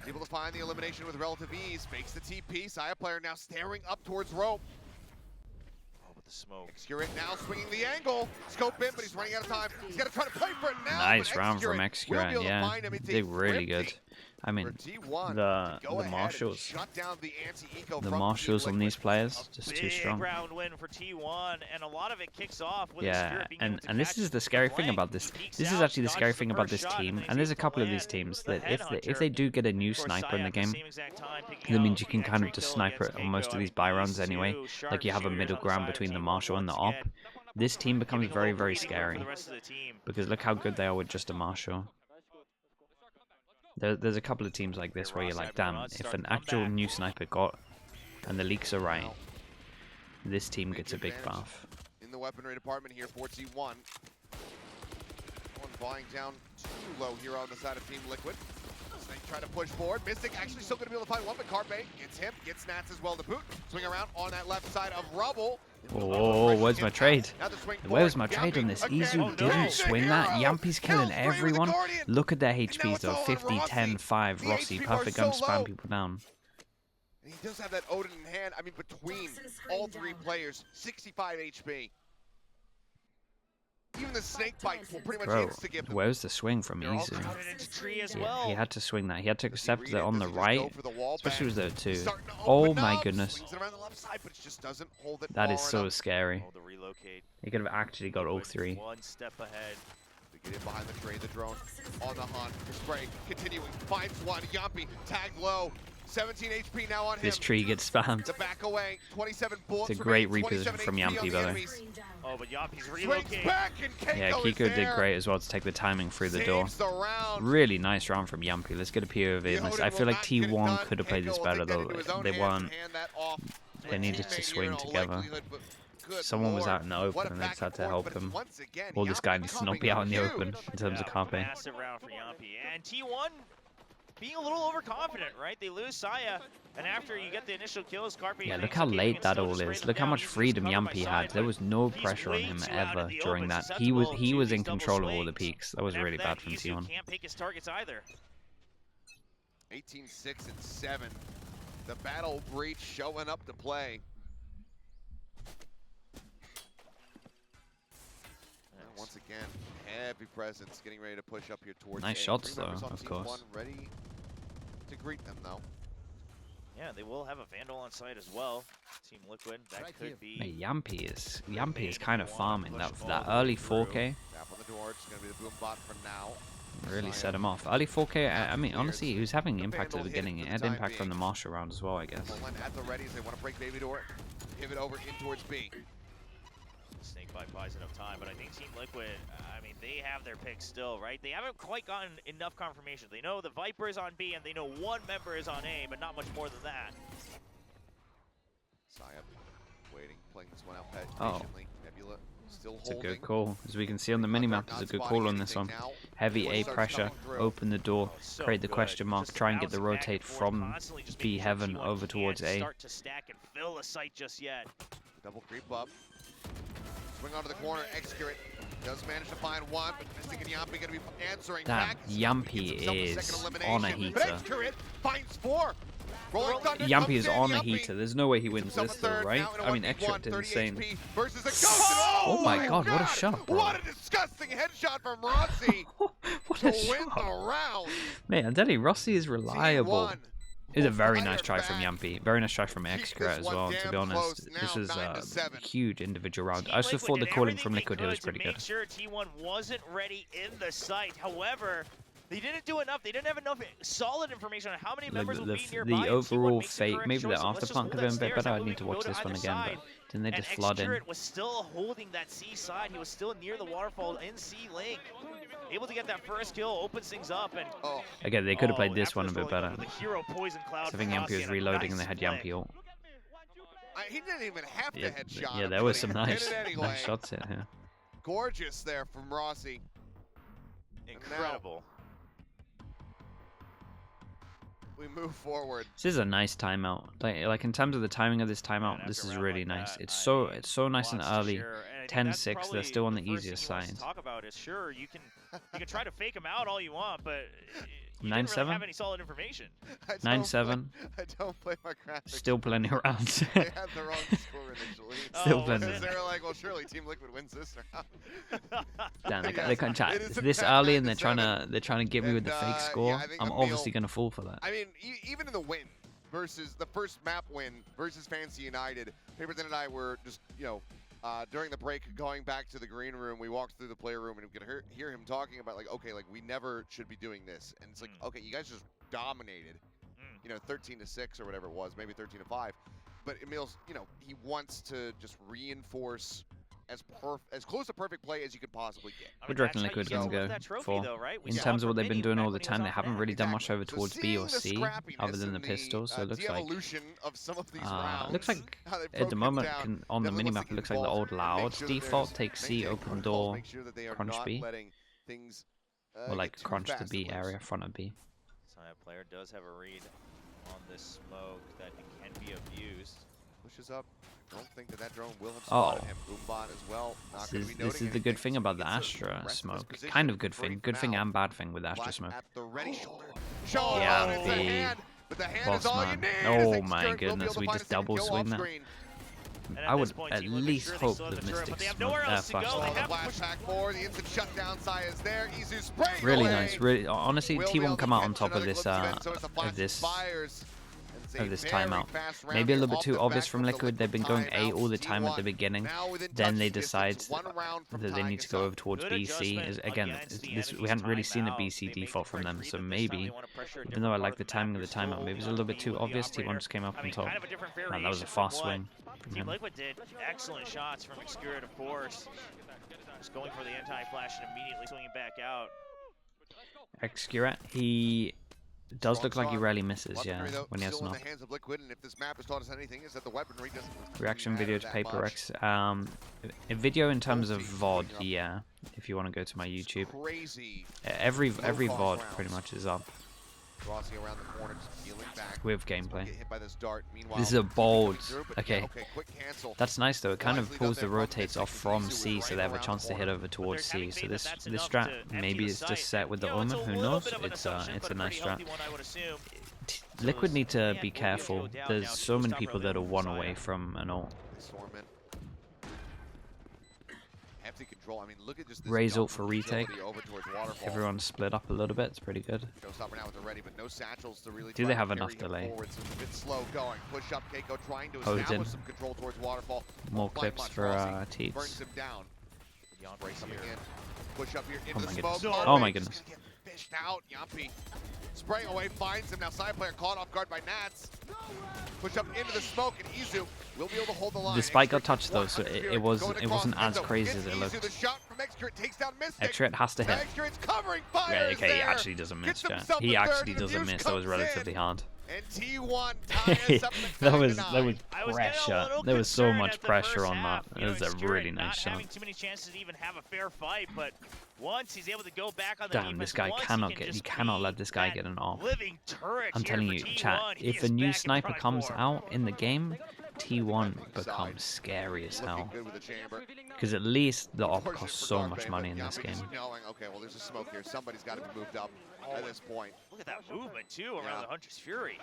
Able to find the elimination with relative ease. Fakes the TP. Saya player now staring up towards rope. Oh, with the smoke. Excurate now swinging the angle. Scope in, but he's running out of time. He's got to try to play for it now. Nice round from Excurate, yeah. They did really good. I mean, the Marshals on these players just too strong. Round win for T1, and a lot of it kicks off with and this is the scary thing about this. This is actually the scary thing about this team, and there's a couple of these teams that if they do get a new sniper in the game, that means you can kind of just sniper it on most of these buy rounds anyway. Like you have a middle ground between the Marshal and the Op. This team becomes very, very scary because look how good they are with just a Marshal. There's a couple of teams like this where you're like, damn, if an actual new sniper got, and the leaks are right, this team gets a big buff. In the weaponry department here for T1. One buying down too low here on the side of Team Liquid. Snake trying to push forward. Mystic actually still going to be able to find one, but Carpe gets him, gets Nats as well to boot. Swing around on that left side of Rubble. Oh, where's my trade? Where's my trade on this? Izu didn't swing that. Yumpy's killing everyone. Look at their HPs though. 50, 10, 5. Rossi, perfect gun spam people down. And he does have that Odin in hand. I mean, between all 3 players, 65 HP. Even the snake bite will pretty much instigate them. Where's the swing from Izu? Yeah, he had to swing that. He had to accept that on the right, especially with the 2. Oh my goodness. That is so scary. He could have actually got all 3. One step ahead. Get in behind the train, the drone on the hunt. Spray continuing, finds one. Yumpy tagged low. 17 HP now on him. This tree gets spammed. To back away. 27 bullets. It's a great reposition from Yumpy, by the way. Oh, but Yumpy's relocating. Yeah, Kiko did great as well to take the timing through the door. Really nice round from Yumpy. Let's get a POV in this. I feel like T1 could have played this better though. They weren't They needed to swing together. Someone was out in the open and they just had to help him. Well, this guy needs to not be out in the open in terms of Carpe. Massive round for Yampi. And T1 being a little overconfident, right? They lose Saya, and after you get the initial kills, Carpe... Yeah, look how late that all is. Look how much freedom Yampi had. There was no pressure on him ever during that. He was in control of all the peaks. That was really bad from T1. Can't pick his targets either. 18, 6, and 7. The battle breach showing up to play. Once again, heavy presence getting ready to push up here towards. Nice shots though, of course. Ready to greet them though. Yeah, they will have a Vandal on site as well. Team Liquid, that could be. Hey, Yampi is kind of farming that early 4K. Tap on the door. It's gonna be the boom bot for now. Really set him off. Early 4K. I mean, honestly, he was having impact at the beginning. It had impact from the Marshall round as well, I guess. At the ready, they want to break Baby Door, pivot over in towards B. Snakebite buys enough time, but I think Team Liquid, I mean, they have their pick still, right? They haven't quite gotten enough confirmation. They know the Viper is on B, and they know one member is on A, but not much more than that. Saya waiting, playing this one out patiently. Nebula still holding. It's a good call. As we can see on the minimap, it's a good call on this one. Heavy A pressure, open the door, create the question mark, try and get the rotate from B heaven over towards A. Start to stack and fill the site just yet. Double creep up. Swing onto the corner, execute. Does manage to find one, but Mystic and Yampi going to be answering back. Yampi is on a heater. Finds 4. Yampi is on a heater. There's no way he wins this though, right? I mean, Extract is insane. Oh my god, what a shot, bro. What a disgusting headshot from Rossi. What a shot. Man, I'm telling you, Rossi is reliable. It's a very nice try from Yampi. Very nice try from Execrat as well, to be honest. This is a huge individual round. I also thought the calling from Liquid here was pretty good. Make sure T1 wasn't ready in the site. However, they didn't do enough. They didn't have enough solid information on how many members will be nearby. The overall fate, maybe the afterplant could have been a bit better. I need to watch this one again, but didn't they just flood in? Execrat was still holding that C side. He was still near the waterfall in C link. Able to get that first kill, opens things up, and again, they could have played this one a bit better. I think Yampi was reloading and they had Yampi ult. He didn't even have to headshot. Yeah, there was some nice shots here. Yeah. Gorgeous there from Rossi. Incredible. We move forward. This is a nice timeout. Like in terms of the timing of this timeout, this is really nice. It's so nice and early. 10-6, they're still on the easiest side. Talk about is sure you can try to fake them out all you want, but you 9-7. Don't really have any solid information. 9-7. I don't play my graphics. Still plenty of rounds. They had the wrong score initially. Still plenty. They were like, well, surely Team Liquid wins this round. Damn, they can't chat. It's this early and they're trying to get me with the fake score. Yeah, I'm obviously gonna fall for that. I mean, even in the win versus the first map win versus Fancy United, Paperton and I were just, during the break, going back to the green room, we walked through the player room and we could hear him talking about, like, okay, like, we never should be doing this. And it's like, okay, you guys just dominated, 13-6 or whatever it was, maybe 13-5. But Emil's, he wants to just reinforce as close to perfect play as you could possibly get. What do you reckon Liquid can go for? In terms of what they've been doing all the time, they haven't really done much over towards B or C, other than the pistols. So it looks like at the moment on the minimap, it looks like the old Loud default takes C, open door, crunch B, or like crunch the B area, front of B. Saya player does have a read on this smoke that it can be abused. Pushes up. Don't think that drone will have spotted him. Boombot as well. This is the good thing about the Astra smoke. Kind of good thing. Good thing and bad thing with Astra smoke. Yeah, boss man. Oh my goodness, we just double swing that. I would at least hope that Mystic flashed that. Really nice. Really, honestly, T1 come out on top of this timeout. Maybe a little bit too obvious from Liquid. They've been going A all the time at the beginning. Then they decide that they need to go over towards BC. Again, we hadn't really seen a BC default from them, so maybe, even though I like the timing of the timeout, maybe it's a little bit too obvious. T1 just came up on top. Man, that was a fast swing from him. Liquid did excellent shots from Excurid, of course. Just going for the anti-flash and immediately swinging back out. Excurat, he It does look like he rarely misses, yeah, when he has still in knock. the hands of Liquid, and if this map has taught us anything, is that the weaponry doesn't Reaction matter video to that Paper much. X. A video in terms of VOD, Multi. yeah. If you want to go to my YouTube, Crazy. every Low-cost VOD rounds. pretty much is up Crossing around the corner, just peeling back. with gameplay. Get hit by this dart. Meanwhile, This is a bold. through, but Okay, okay, quick cancel. that's nice though. It kind of Wisely pulls done the there from rotates Mystic off to from Izu C, so right they have a around chance the to hit corner. over towards they're C. So having this faith that this that's strat enough to maybe empty is the just site. set with the You know, it's Omen. a Who little knows? bit of an assumption, It's but a nice pretty strat. healthy one, I would assume. Liquid need to yeah, be we'll careful. go down There's now. so many Stop people really that are moving one Messiah. away from an ult. Stormin. Hefty control. I mean, look at just this Raise ult dumb for retake. agility over towards Waterfall. Everyone's split up a little bit. It's pretty good. Showstopper now with the ready, but no satchels to really Do try they to have carry enough him delay? forward, so it's a bit slow going. Push up, Keiko trying to Odin. establish some control towards Waterfall. More Won't find clips much. for Rossi burns Teats. him down. Yampi Coming here. in. Push up here into Oh the my smoke. goodness. Oh, Oh my just goodness. gonna get fished out. Yampi spraying away, finds him. Now side player caught off guard by Nats. Push up into the smoke, and Izu will be able to hold the line. The spike got Xtrit touched though, so it wasn't as crazy as it looked. The shot from Xtrit takes down Mystic. Xtrit has to hit. Xtrit's covering fire. Yeah, okay, he actually doesn't miss, chat. He actually doesn't miss. That was relatively hard. And T1 ties up the that was 9-9. I was getting a pressure. little There was so concerned much at the pressure first on half. that. You It know, was a Xtrit really not nice shot. having too many chances to even have a fair fight, but once he's able to go back on the Damn, defense, this guy once cannot he can get. You just cannot be let this guy that get an off. living turret I'm here telling for you, T1, chat. he If is a new back in sniper front comes form. out in the game, T1 becomes scary as Looking hell. good with the chamber. Because at least the op Unfortunate costs for so Dark much Bay, money but in this Yampi game. just knowing, okay, well, there's a smoke here. Somebody's got to be moved up at this point. Look at that movement too around Yeah. the Hunter's Fury.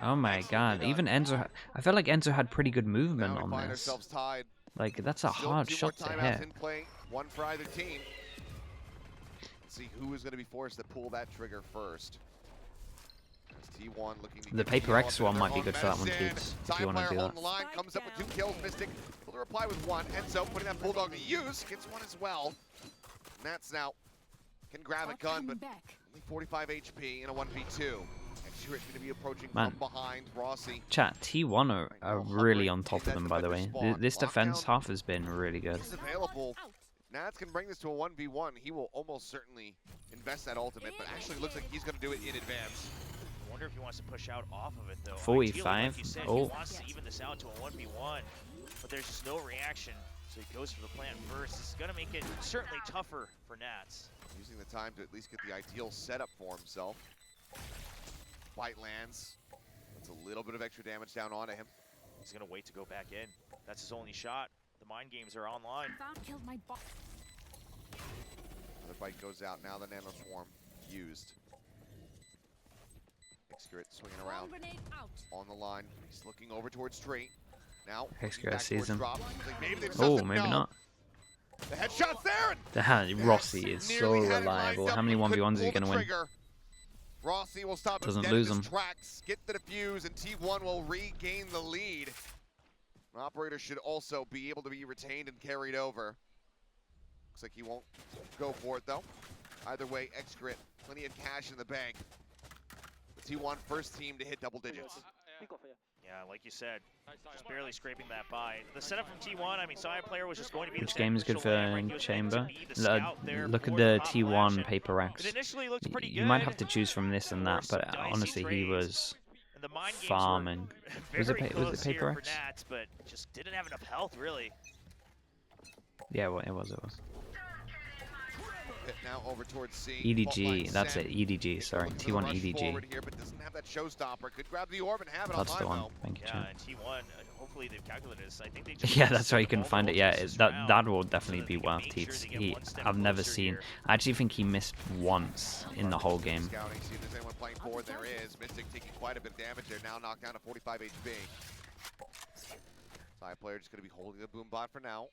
Oh my god, even Enzo. I felt like Enzo had pretty good movement Now we on find this. ourselves tied. Like, that's a Still hard 2 shot more to timeouts hit. in play, one for either team. Let's see who is going to be forced to pull that trigger first. As T1 looking to The get Paper T1 X into one their might be own good for that one, medicine. Teats, if Side you want to player do holding that. the line, comes up with 2 kills. Mystic will reply with 1. Enzo putting that Bulldog to use, gets 1 as well. Nats now can grab a gun, but only 45 HP in a 1v2. Xtrit's going to be approaching Man. from behind. Rossi. Chat, T1 are really on top of them, by the way. This defense half has been really good. Is available. Nats can bring this to a 1v1. He will almost certainly invest that ultimate, but actually looks like he's going to do it in advance. I wonder if he wants to push out off of it though. 45. Ideally, like you said, Oh. he wants to even this out to a 1v1, but there's just no reaction. So he goes for the plant first. This is going to make it certainly tougher for Nats. Using the time to at least get the ideal setup for himself. Bite lands. That's a little bit of extra damage down onto him. He's going to wait to go back in. That's his only shot. The mind games are online. Another bite goes out. Now the Nano Swarm used. Xtrit swinging around on the line. He's looking over towards straight. Now, Xtrit sees him. Maybe they've Oh, sussed him. maybe No. not. The headshot's there. Rossi is so Nearly had it reliable. lined up, How many but couldn't 1v1s is he pull the going to win? trigger. Rossi will stop him Doesn't dead lose in his him. tracks, get the defuse, and T1 will regain the lead. An operator should also be able to be retained and carried over. Looks like he won't go for it though. Either way, Xtrit, plenty of cash in the bank. The T1 first team to hit double digits. Yeah, like you said, just barely scraping that by. The setup from T1, I mean, side player was just going to be Which the game is good sacrificial lamb, for right? He was meant Chamber? to be the scout there Look at for the top T1 flash. Paper X. It initially looked pretty good. You might have to choose from this and that, Some but dicey honestly, he trades. was And the mind games farming. were Was it very pa- was it close here Paper for X? Nats, but just didn't have enough health, really. Yeah, well, it was. Hit now over towards C. EDG, that's it. EDG, sorry. T1 EDG. Here, but doesn't have that showstopper. Could grab the orb and have it That's the online, one. though. Thank you, Yeah, champ. and T1, hopefully they've calculated this. I think they just Yeah, that's why you can all the find it. Yeah, ultimates this that round will so definitely that be they can worth make sure Teats. they get one step I've never closer seen. here. I actually think he missed once in the whole game. Scouting, see if there's anyone playing forward. There is. Mystic taking quite a bit of damage there. Now knocked down to 45 HP. Side player just going to be holding the boom bot for now.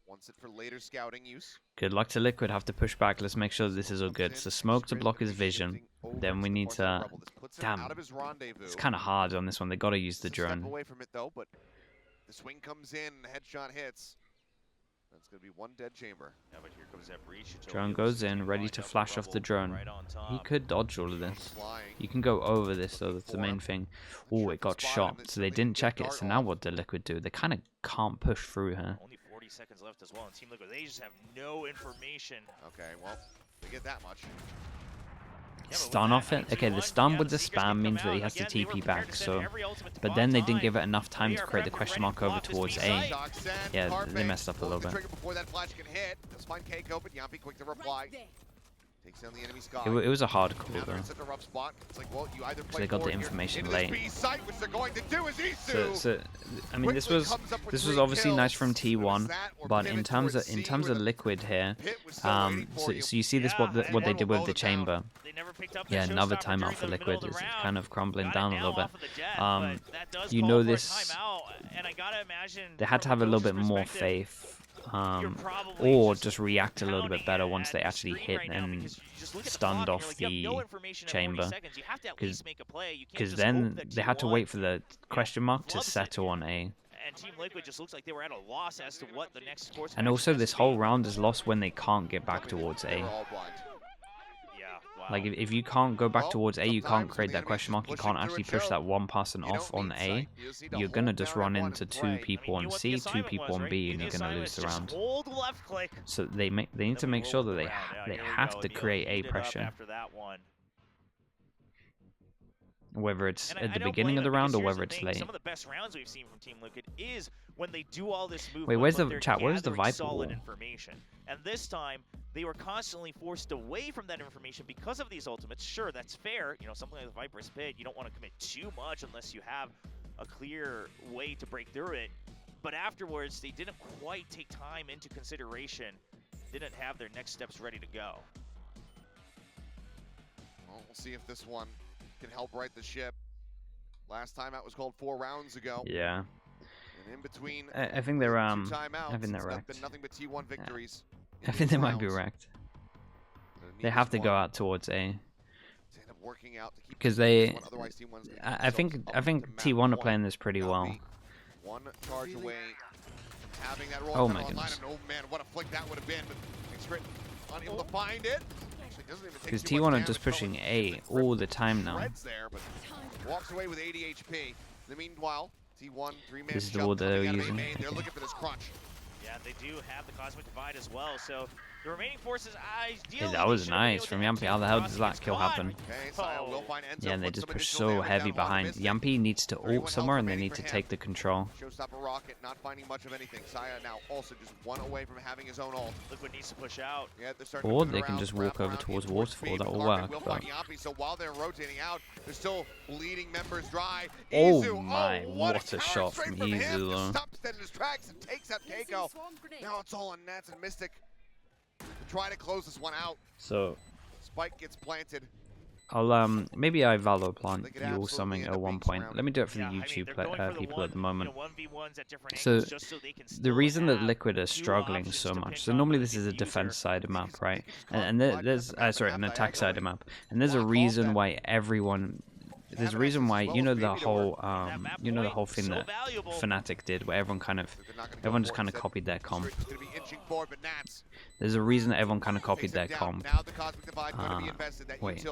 Wants it for later scouting use. Good luck to Liquid. Have to push back. Let's make sure this is all good. So smoke to block his vision. Then we need to. Damn. It's kind of hard on this one. They got to use the Step drone. away from it though, but the swing comes in, the headshot hits. That's going to be one dead chamber. Yeah, but here comes that breach. Drone goes in, ready to flash off the drone. Right on top. He could dodge all of this. Flying. You can go over this though. That's the main thing. Oh, it got shot. So they didn't check it. So now what did Liquid do? They kind of can't push through here. Only 40 seconds left as well in Team Liquid. They just have no information. Okay, well, they get that much. stun off it. Okay, the stun with the spam means that he has to TP back, so... But then they didn't give it enough time to create the question mark over towards A. Yeah, they messed up a little bit. It was a hard call though. So they got the information late. So I mean, this was obviously nice from T1, but in terms of Liquid here, so you see this what they did with the chamber. Yeah, another timeout for Liquid is kind of crumbling down a little bit. You know this. They had to have a little bit more faith. Or just react a little bit better once they actually hit and stunned off the chamber, because then they had to wait for the question mark to settle on A. And also this whole round is lost when they can't get back towards A. Like, if you can't go back towards A, you can't create that question mark, you can't actually push that one person off on A, you're gonna just run into 2 people on C, 2 people on B, and you're gonna lose the round. So they need to make sure that they have to create A pressure. Whether it's at the beginning of the round or whether it's late. Some of the best rounds we've seen from Team Liquid is when they do all this movement. Wait, where's the chat? Where's the Viper wall? And this time, they were constantly forced away from that information because of these ultimates. Sure, that's fair. You know, something like the Viper's Pit, you don't want to commit too much unless you have a clear way to break through it. But afterwards, they didn't quite take time into consideration, didn't have their next steps ready to go. Well, we'll see if this one can help right the ship. Last time out was called 4 rounds ago. Yeah. And in between, I think they're I think they're wrecked. Nothing but T1 victories. I think they might be wrecked. They have to go out towards A. Because they, I think T1 are playing this pretty well. One charge away from having that roll. Oh my goodness. Oh man, what a flick that would have been. But unable to find it. Because T1 are just pushing A all the time now. Walks away with 80 HP. In the meanwhile, T1 3-man. This is the wall they're using. They're looking for this crunch. Yeah, they do have the Cosmic Divide as well, so the remaining forces hey, that was nice from Yampy. How the hell does that kill happen? Yeah, and they just push so heavy behind. Yampy needs to ult somewhere and they need to take the control. Showstopper Rocket not finding much of anything. Saya now also just 1 away from having his own ult. Liquid needs to push out. Yeah, or they can just walk over towards Waterfall, that will work. But... So while they're rotating out, they're still bleeding members dry. Oh my, what a shot from Izu. Stops dead in his tracks and takes out Keiko. Now it's all on Nats and Mystic to try to close this one out. So Spike gets planted. I'll maybe I Valor plant you or something at one point. Let me do it for the YouTube people at the moment. So the reason that Liquid are struggling so much, so normally this is a defense side of map, right? And there's sorry, an attack side of map, and there's a reason why everyone. There's a reason why, you know, the whole thing that Fnatic did, where everyone just kind of copied their comp. There's a reason that everyone kind of copied their comp. Wait.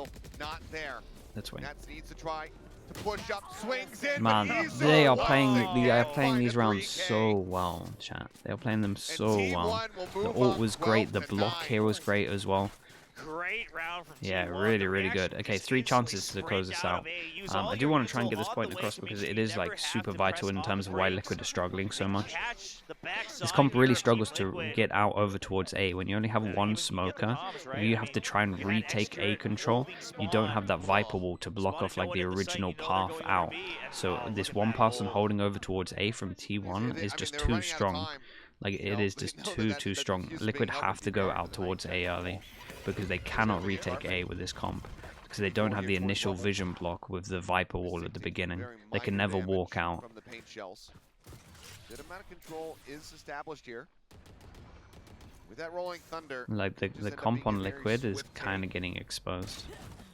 Let's wait. Man, they are playing these rounds so well, chat. They are playing them so well. The ult was great. The block here was great as well. Great round from yeah, really good. Okay, 3 chances to close this out. I do want to try and get this point across because it is like super vital in terms of why Liquid are struggling so much. This comp really struggles to get out over towards A. When you only have 1 smoker, if you have to try and retake A control, you don't have that Viper wall to block off like the original path out. So this one person holding over towards A from T1 is just too strong. Like, it is just too strong. Liquid have to go out towards A early, because they cannot retake A with this comp, because they don't have the initial vision block with the Viper wall at the beginning. They can never walk out. Like, the comp on Liquid is kind of getting exposed.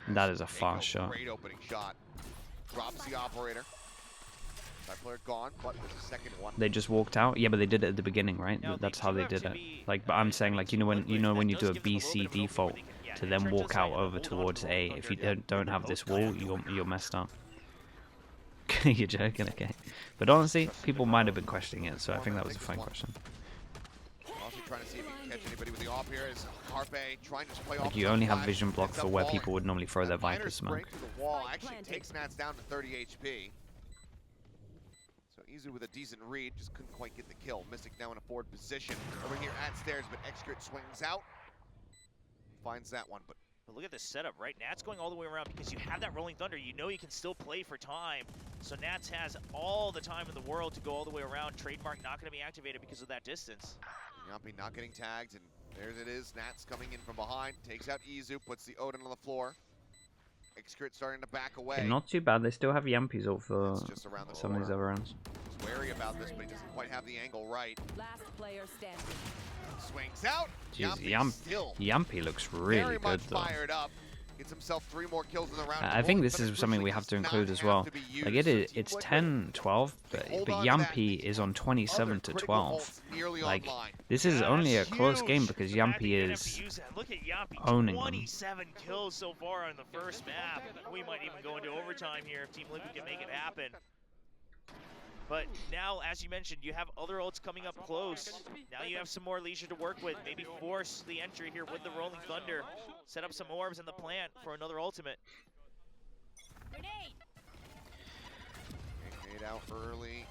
And that is a fast shot. Drops the operator. Gone, but there's a second one. They just walked out. Yeah, but they did it at the beginning, right? That's how they did it. Like, but I'm saying, like, you know when you do a BC default to then walk out over towards A. If you don't have this wall, you're messed up. You're joking, okay? But honestly, people might have been questioning it, so I think that was a fine question. Also trying to see if he can catch anybody with the off here. Is Carpe trying to play off. Like, you only have vision block for where people would normally throw their Viper smoke. The wall actually takes Nats down to 30 HP. So Izu with a decent read, just couldn't quite get the kill. Mystic now in a forward position over here at stairs, but Excurate swings out. Finds that one, but look at this setup, right? Nats going all the way around because you have that Rolling Thunder. You know you can still play for time. So Nats has all the time in the world to go all the way around. Trademark not going to be activated because of that distance. Yampi not getting tagged, and there it is. Nats coming in from behind, takes out Izu, puts the Odin on the floor. Excurate starting to back away. Okay, not too bad. They still have Yampi's ult for some of these other rounds. He's wary about this, but he doesn't quite have the angle right. Last player standing. Swings out. Jeez, Yampi looks really good though. Fired up. Gets himself 3 more kills in the round. I think this is something we have to include as well. Like it's 10-12, but Yampi is on 27 to 12. Like, this is only a close game because Yampi is owning them. 27 kills so far on the first map. We might even go into overtime here if Team Liquid can make it happen. But now, as you mentioned, you have other ults coming up close. Now you have some more leisure to work with. Maybe force the entry here with the Rolling Thunder. Set up some orbs in the plant for another ultimate. Grenade out early.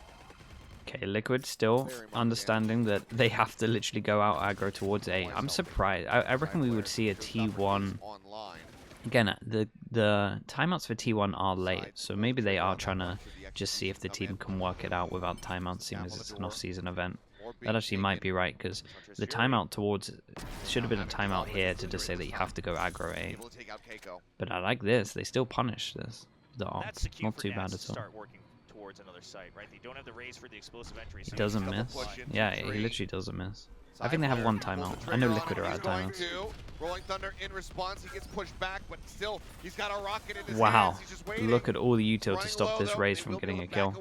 Okay, Liquid still understanding that they have to literally go out aggro towards A. I'm surprised. I reckon we would see a T1. Again, the timeouts for T1 are late, so maybe they are trying to just see if the team can work it out without timeouts, seeing as it's an off-season event. That actually might be right, because the timeout towards should have been a timeout here to just say that you have to go aggro A. But I like this. They still punish this. Not too bad at all. Another site, right? They don't have the raise for the explosive entry. He doesn't miss. Yeah, he literally doesn't miss. I think they have one timeout. I know Liquid are out of timeouts. Rolling Thunder in response, he gets pushed back, but still he's got a rocket in his wow, hands. He's just waiting. Look at all the util to stop this raise from getting a kill.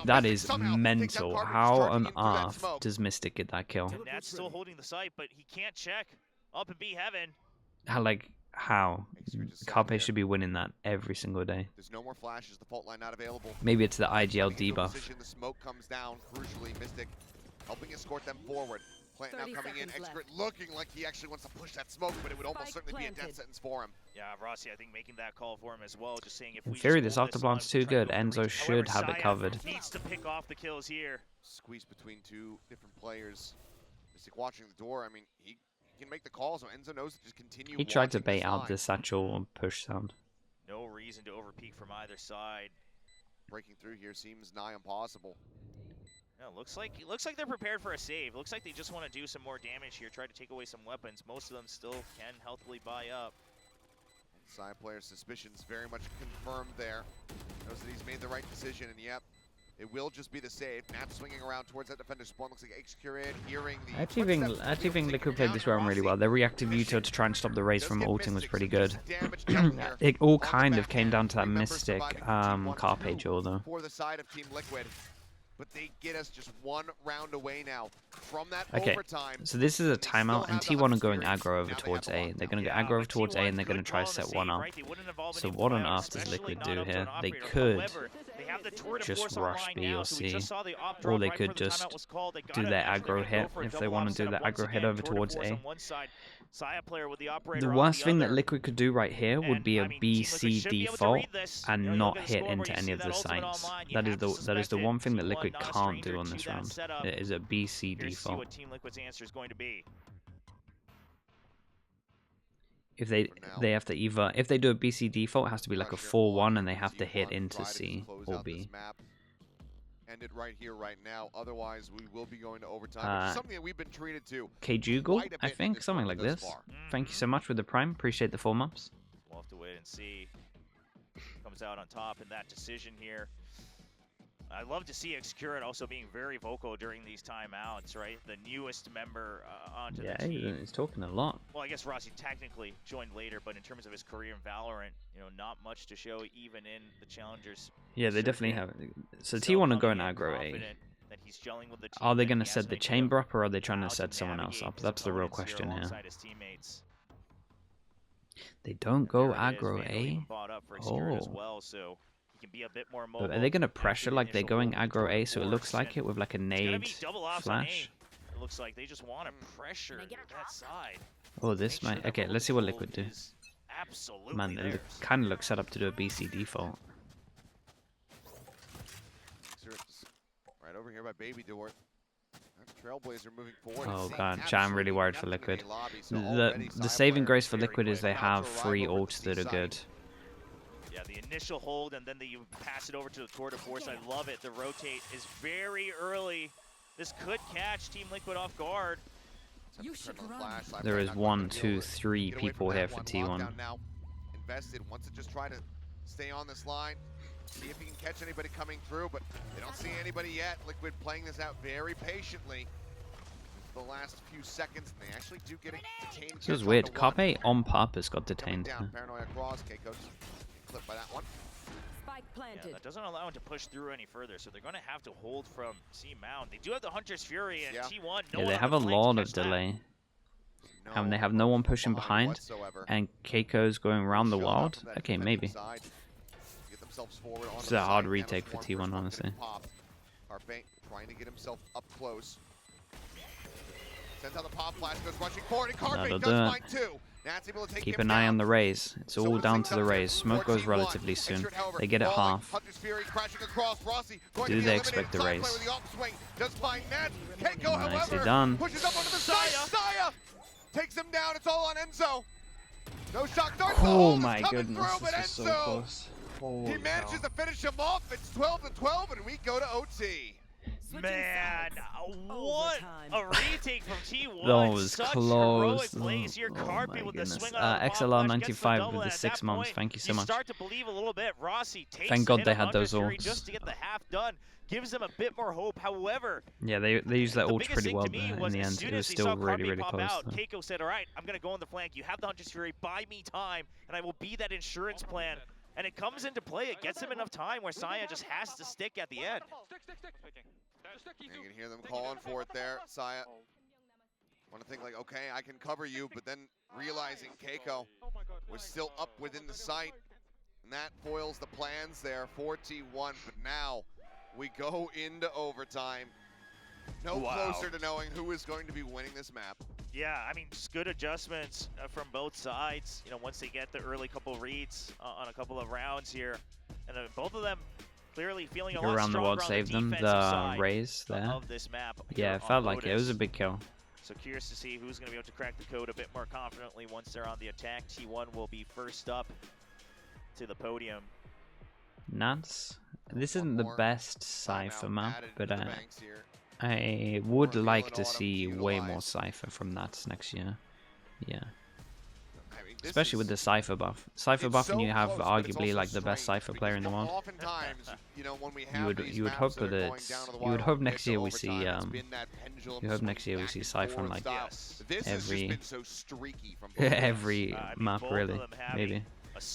That is mental. How on earth does Mystic get that kill? Nat's still holding the site, but he can't check. Up in B heaven. How? Carpe should be winning that every single day. There's no more flashes, the fault line not available. Maybe it's the IGL debuff. The smoke comes down, crucially, Mystic helping escort them forward. Plant now coming in, Excurate looking like he actually wants to push that smoke, but it would almost certainly be a death sentence for him. Yeah, Rossi, I think making that call for him as well, just saying if we in theory, this afterblast's too good. Enzo should have it covered. Needs to pick off the kills here. Squeeze between 2 different players. Mystic watching the door. I mean, he can make the call, so Enzo knows to just continue. He tried to bait out the satchel push sound. No reason to overpeak from either side. Breaking through here seems nigh impossible. Yeah, looks like they're prepared for a save. Looks like they just want to do some more damage here, try to take away some weapons. Most of them still can healthily buy up. Side player's suspicions very much confirmed there. Knows that he's made the right decision, and yep, it will just be the save. Nat swinging around towards that defender spawn. Looks like Excurate hearing the... I actually think Liquid played this round really well. Their reactive util to try and stop the raise from ulting was pretty good. It all kind of came down to that Mystic Carpe duel though. For the side of Team Liquid. But they get us just 1 round away now from that overtime. So this is a timeout, and T1 are going aggro over towards A. They're going to go aggro over towards A, and they're going to try to set one up. So what on earth does Liquid do here? They could just rush B or C, or they could just do their aggro hit if they want to do their aggro hit over towards A. The worst thing that Liquid could do right here would be a BC default and not hit into any of the sites. That is the one thing that Liquid can't do on this round. It is a BC default. If they have to either, if they do a BC default, it has to be like a 4-1 and they have to hit into C or B. End it right here, right now. Otherwise, we will be going to overtime. Something that we've been treated to. K-Jugal, I think, something like this. Thank you so much for the Prime. Appreciate the 4 months. We'll have to wait and see. Comes out on top in that decision here. I love to see Excurate also being very vocal during these timeouts, right? The newest member onto the team. Yeah, he's talking a lot. Well, I guess Rossi technically joined later, but in terms of his career in Valorant, you know, not much to show even in the Challengers. Yeah, they definitely have. So T1 are going aggro A. Are they going to set the chamber up, or are they trying to set someone else up? That's the real question here. They don't go aggro A? Oh. can be a bit more mobile. Are they going to pressure like they're going aggro A, so it force, looks like it with like a nade flash? It looks like they just want to pressure that side. Oh, this might... Okay, let's see what Liquid do. Absolutely. Man, it kind of looks set up to do a BC default. Right over here by Baby Dort. Trailblazer moving forward. Oh god, chat, I'm really worried for Liquid. The saving grace for Liquid is they have 3 ults that are good. Yeah, the initial hold and then you pass it over to the tour de force. I love it. The rotate is very early. This could catch Team Liquid off guard. There is 1, 2, 3 people here for T1. Invested, wants to just try to stay on this line. See if he can catch anybody coming through, but they don't see anybody yet. Liquid playing this out very patiently. The last few seconds, and they actually do get it detained. This is weird. Carpe on purpose got detained. Paranoia cross. Keiko's clipped by that one. Yeah, that doesn't allow him to push through any further, so they're going to have to hold from C Mound. They do have the Hunter's Fury and T1. Yeah, they have a lot of delay. And they have no one pushing behind, and Keiko's going around the world. Okay, maybe. It's a hard retake for T1, honestly. Trying to get himself up close. Sends out the pop flash, goes rushing forward, and Carpe does find 2. Keep an eye on the Raze. It's all down to the Raze. Smoke goes relatively soon. They get it half. Do they expect the Raze? Nicely done. Takes him down. It's all on Enzo. No shot. Oh my goodness, this is so close. He manages to finish him off. It's 12-12, and we go to OT. Man, what a retake from T1. That was Such close. Plays here. Oh Carpe my with goodness. the swing on the XLR95 with the 6 months. Thank you so much. Start to believe a little bit. Rossi takes Thank God they had those ults. just to get the half done. Gives them a bit more hope. However, yeah, they used that ult pretty well there in the end. It was still really close. Keiko said, all right, I'm going to go on the flank. You have the Hunter's Fury. Buy me time, and I will be that insurance plan. And it comes into play. It gets him enough time where Saya just has to stick at the end. You can hear them calling for it there. Saya want to think like, okay, I can cover you, but then realizing Keiko was still up within the sight, and that foils the plans there for T1. But now we go into overtime. No closer to knowing who is going to be winning this map. Yeah, I mean, just good adjustments from both sides. You know, once they get the early couple reads on a couple of rounds here, and both of them clearly feeling a lot around the world saved them. The Raze there. Of this map. Yeah, it felt like it was a big kill. So curious to see who's going to be able to crack the code a bit more confidently once they're on the attack. T1 will be first up to the podium. Nats. This isn't the best Cypher map, but I would like to see way more Cypher from Nats next year. Yeah. Especially with the Cypher buff. Cypher buff, and you have arguably like the best Cypher player in the world. You would hope that it's, you would hope next year we see Cypher on like every map really, maybe.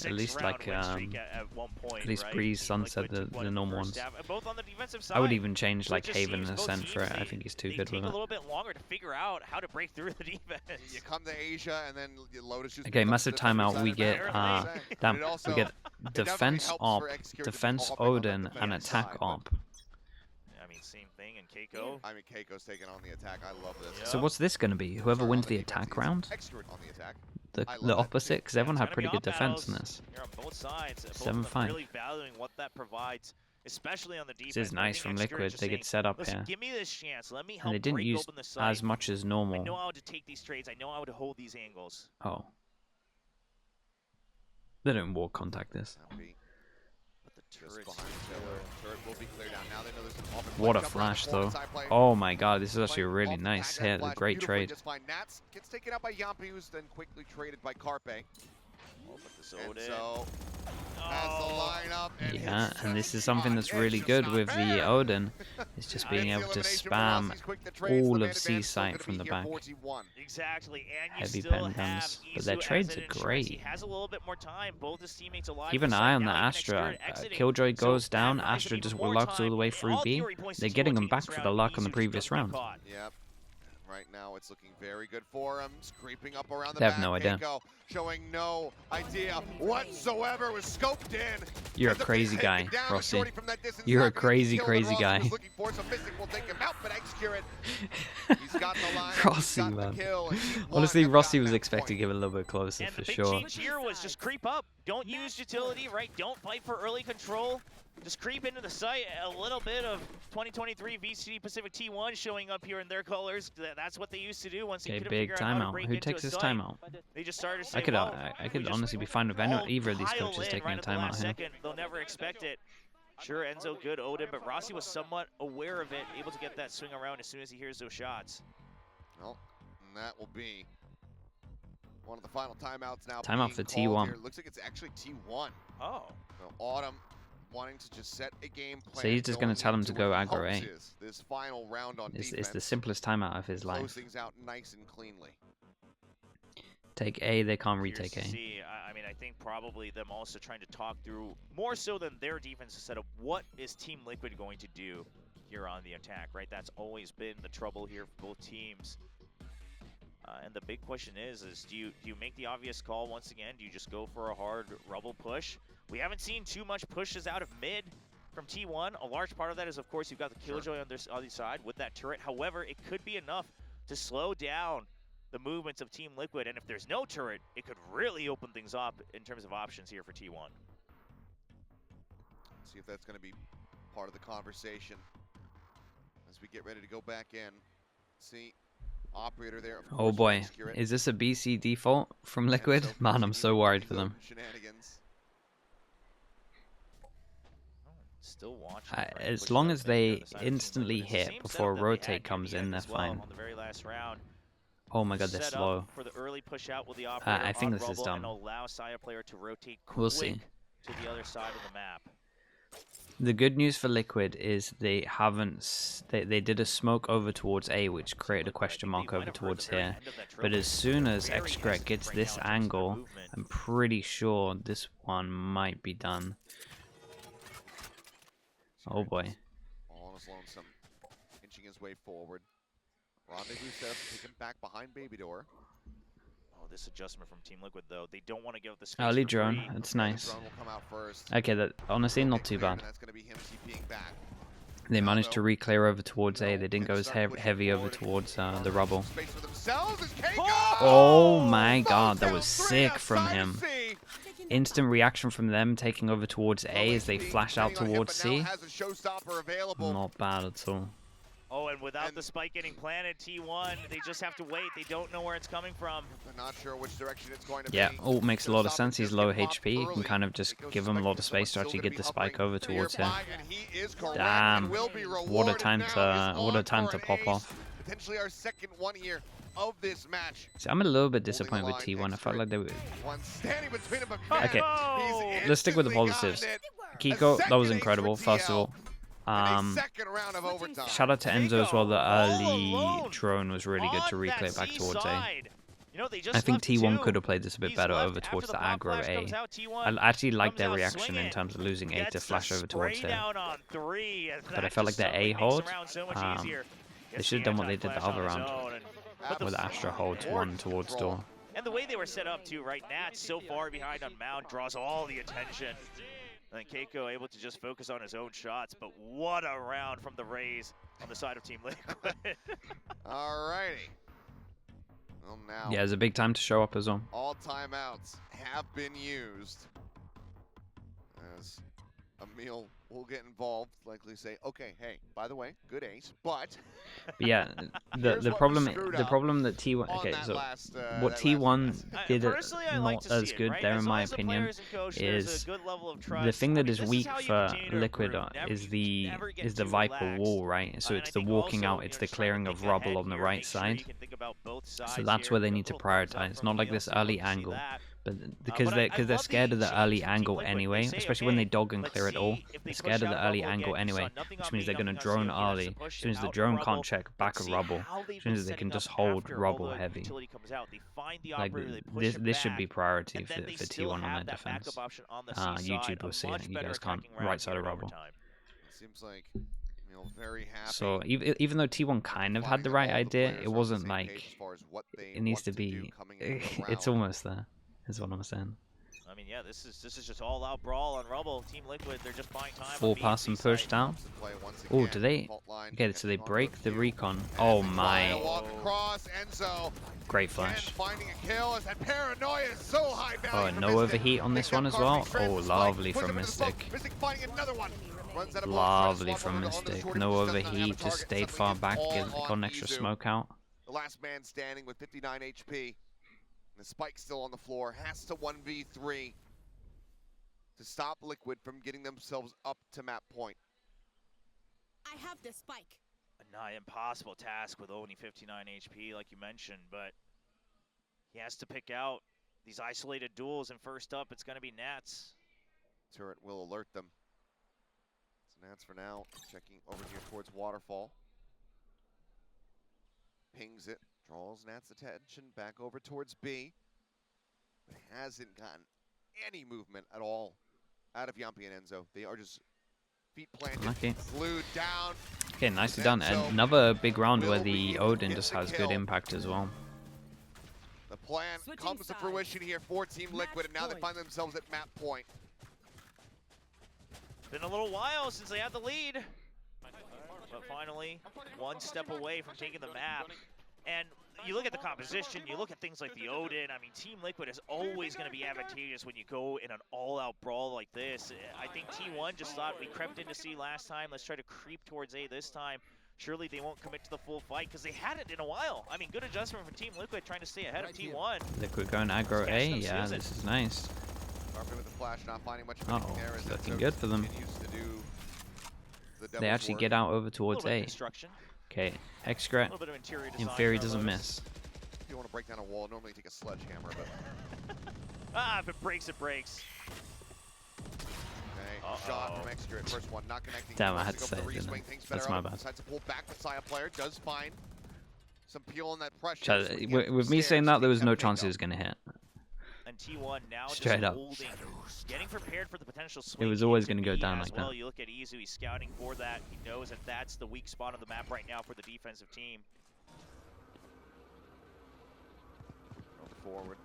At least like at least Breeze, Sunset, the normal ones. I would even change like Haven and Ascent for it. I think he's too good with it. A little bit longer to figure out how to break through the defense. You come to Asia and then Lotus just okay, massive timeout. We get we get defense op, defense Odin, and attack op. I mean, same thing in Keiko. I mean, Keiko's taking on the attack. I love this. So what's this gonna be? Whoever wins the attack round? The opposite, because everyone had pretty good defense in this. Here on both sides. 7-5. Really valuing what that provides, especially on the defense. This is nice from Liquid. They get set up here. Give me this chance. Let me help. And they didn't use as much as normal. I know how to take these trades. I know how to hold these angles. Oh. They don't wall contact this. What a flash though. Oh my god, this is actually a really nice hit, a great trade. Gets taken out by Yampi, who's then quickly traded by Carpe. Yeah, and this is something that's really good with the Odin. It's just being able to spam all of C-Site from the back. Exactly, and heavy pen guns. But their trades are great. Has a little bit more time. Both his teammates alive. Keep an eye on the Astra. Killjoy goes down, Astra just locks all the way through B. They're getting them back for the luck on the previous round. Yep. Right now, it's looking very good for him. Creeping up around the They have back. no idea. Keiko showing no idea whatsoever. Was scoped in. You're a crazy guy, Rossi. You're a crazy, crazy guy. Looking for some missing. Will take him out, but accurate. He's got the line. Rossi, man. Honestly, Rossi was expecting to give it a little bit closer and for the big sure. change here was just creep up. Don't use utility, right? Don't fight for early control. Just creep into the site. A little bit of 2023 VCT Pacific T1 showing up here in their colors. That's what they used to do once they Okay, couldn't big figure out how to break timeout. Who into takes a this site. timeout? They just started to say, I could honestly be fine with either of these coaches taking a timeout here. Second. They'll never expect it. Sure, Enzo good, Odin, but Rossi was somewhat aware of it, able to get that swing around as soon as he hears those shots. Well, and that will be one of the final timeouts now. Timeout for T1. Here. Looks like it's actually T1. Oh. So Autumn wanting to just set a game plan. So he's just going to tell him to go aggro A. This final round on defense. It's the simplest timeout of his life. Close things out nice and cleanly. Take A, they can't retake A. I mean, I think probably them also trying to talk through, more so than their defensive setup, what is Team Liquid going to do here on the attack, right? That's always been the trouble here for both teams. And the big question is do you make the obvious call once again? Do you just go for a hard rubble push? We haven't seen too much pushes out of mid from T1. A large part of that is, of course, you've got the Killjoy on this other side with that turret. However, it could be enough to slow down the movements of Team Liquid. And if there's no turret, it could really open things up in terms of options here for T1. See if that's going to be part of the conversation as we get ready to go back in. See. Operator there. Oh boy, is this a BC default from Liquid? Man, I'm so worried for them. Still watching. As long as they instantly hit before a rotate comes in, they're fine. Oh my god, they're slow. I think this is dumb. We'll see. To the other side of the map. The good news for Liquid is they haven't. They did a smoke over towards A, which created a question mark over towards here. But as soon as Xgret gets this angle, I'm pretty sure this one might be done. Oh boy. All on his lonesome, inching his way forward. Rendezvous set up to take him back behind Baby Door. This adjustment from Team Liquid, though, they don't want to give the space. Early drone, that's nice. Okay, that honestly not too bad. They managed to re-clear over towards A. They didn't go as heavy over towards the rubble. Oh my god, that was sick from him. Instant reaction from them taking over towards A as they flash out towards C. Not bad at all. Oh, and without the spike getting planted, T1, they just have to wait. They don't know where it's coming from. They're not sure which direction it's going to be. Yeah, oh, makes a lot of sense. He's low HP. You can kind of just give him a lot of space to actually get the spike over towards here. Damn. What a time to pop off. Potentially our second one here of this match. See, I'm a little bit disappointed with T1. I felt like they were... Okay, let's stick with the positives. Kiko, that was incredible, first of all. Shout out to Enzo as well. The early drone was really good to reclear back towards A. I think T1 could have played this a bit better over towards the aggro A. I actually like their reaction in terms of losing A to flash over towards here. But I felt like their A hold, they should have done what they did the other round with Astra hold one towards door. And the way they were set up too, right? Nat so far behind on Mound draws all the attention. And Keiko able to just focus on his own shots, but what a round from the Rays on the side of Team Liquid. Alrighty. Well, now. Yeah, it's a big time to show up as well. All timeouts have been used. As Emil will get involved, likely say, okay, hey, by the way, good ace, but yeah, the problem that T1 okay, so what T1 did not as good there in my opinion is the thing that is weak for Liquid is the Viper wall, right? So it's the walking out, it's the clearing of rubble on the right side. So that's where they need to prioritize, not like this early angle. But because they're scared of the early angle anyway, especially when they dog and clear it all, they're scared of the early angle anyway, which means they're going to drone early. As soon as the drone can't check back a rubble, as soon as they can just hold rubble heavy. Like this should be priority for T1 on their defense. YouTube was saying you guys can't right side of rubble. Seems like Very happy. So even though T1 kind of had the right idea, it wasn't like it needs to be. It's almost there, is what I'm saying. I mean, yeah, this is just all-out brawl on Rubble. Team Liquid, they're just buying time. Full pass and push down. Oh, do they? Okay, so they break the recon. Oh my! Great flash. Oh, and no overheat on this one as well. Oh, lovely from Mystic. Lovely from Mystic. No overheat, just stayed far back, got an extra smoke out. The last man standing with 59 HP. The Spike still on the floor, has to 1v3 to stop Liquid from getting themselves up to map point. I have the Spike. A nigh impossible task with only 59 HP, like you mentioned, but he has to pick out these isolated duels, and first up, it's going to be Nats. Turret will alert them. It's Nats for now, checking over here towards Waterfall. Pings it. Draws Nat's attention back over towards B, but hasn't gotten any movement at all out of Yampi and Enzo. They are just feet planted, glued down. Okay, nicely done. Another big round where the Odin just has good impact as well. The plan comes to fruition here for Team Liquid, and now they find themselves at map point. Been a little while since they had the lead, but finally one step away from taking the map. And you look at the composition, you look at things like the Odin. I mean, Team Liquid is always going to be advantageous when you go in an all-out brawl like this. I think T1 just thought, we crept into C last time, let's try to creep towards A this time. Surely they won't commit to the full fight because they hadn't in a while. I mean, good adjustment from Team Liquid trying to stay ahead of T1. Liquid going aggro A, yeah, this is nice. With the flash, not finding much of anything there, it's looking good for them. They actually get out over towards A. Okay, Excret, in theory, doesn't miss. If you want to break down a wall, normally take a sledgehammer, but... if it breaks, it breaks. Okay, shot from Excret, first one, not connecting. Damn, I had to say it, didn't I? That's my bad. Decides to pull back, the Saya player does find some peel on that pressure. With me saying that, there was no chance he was going to hit. And T1 now straight up holding, getting prepared for the potential swing. It was always going to go down like that. You look at Izu, he's scouting for that. He knows that that's the weak spot on the map right now for the defensive team. Forward.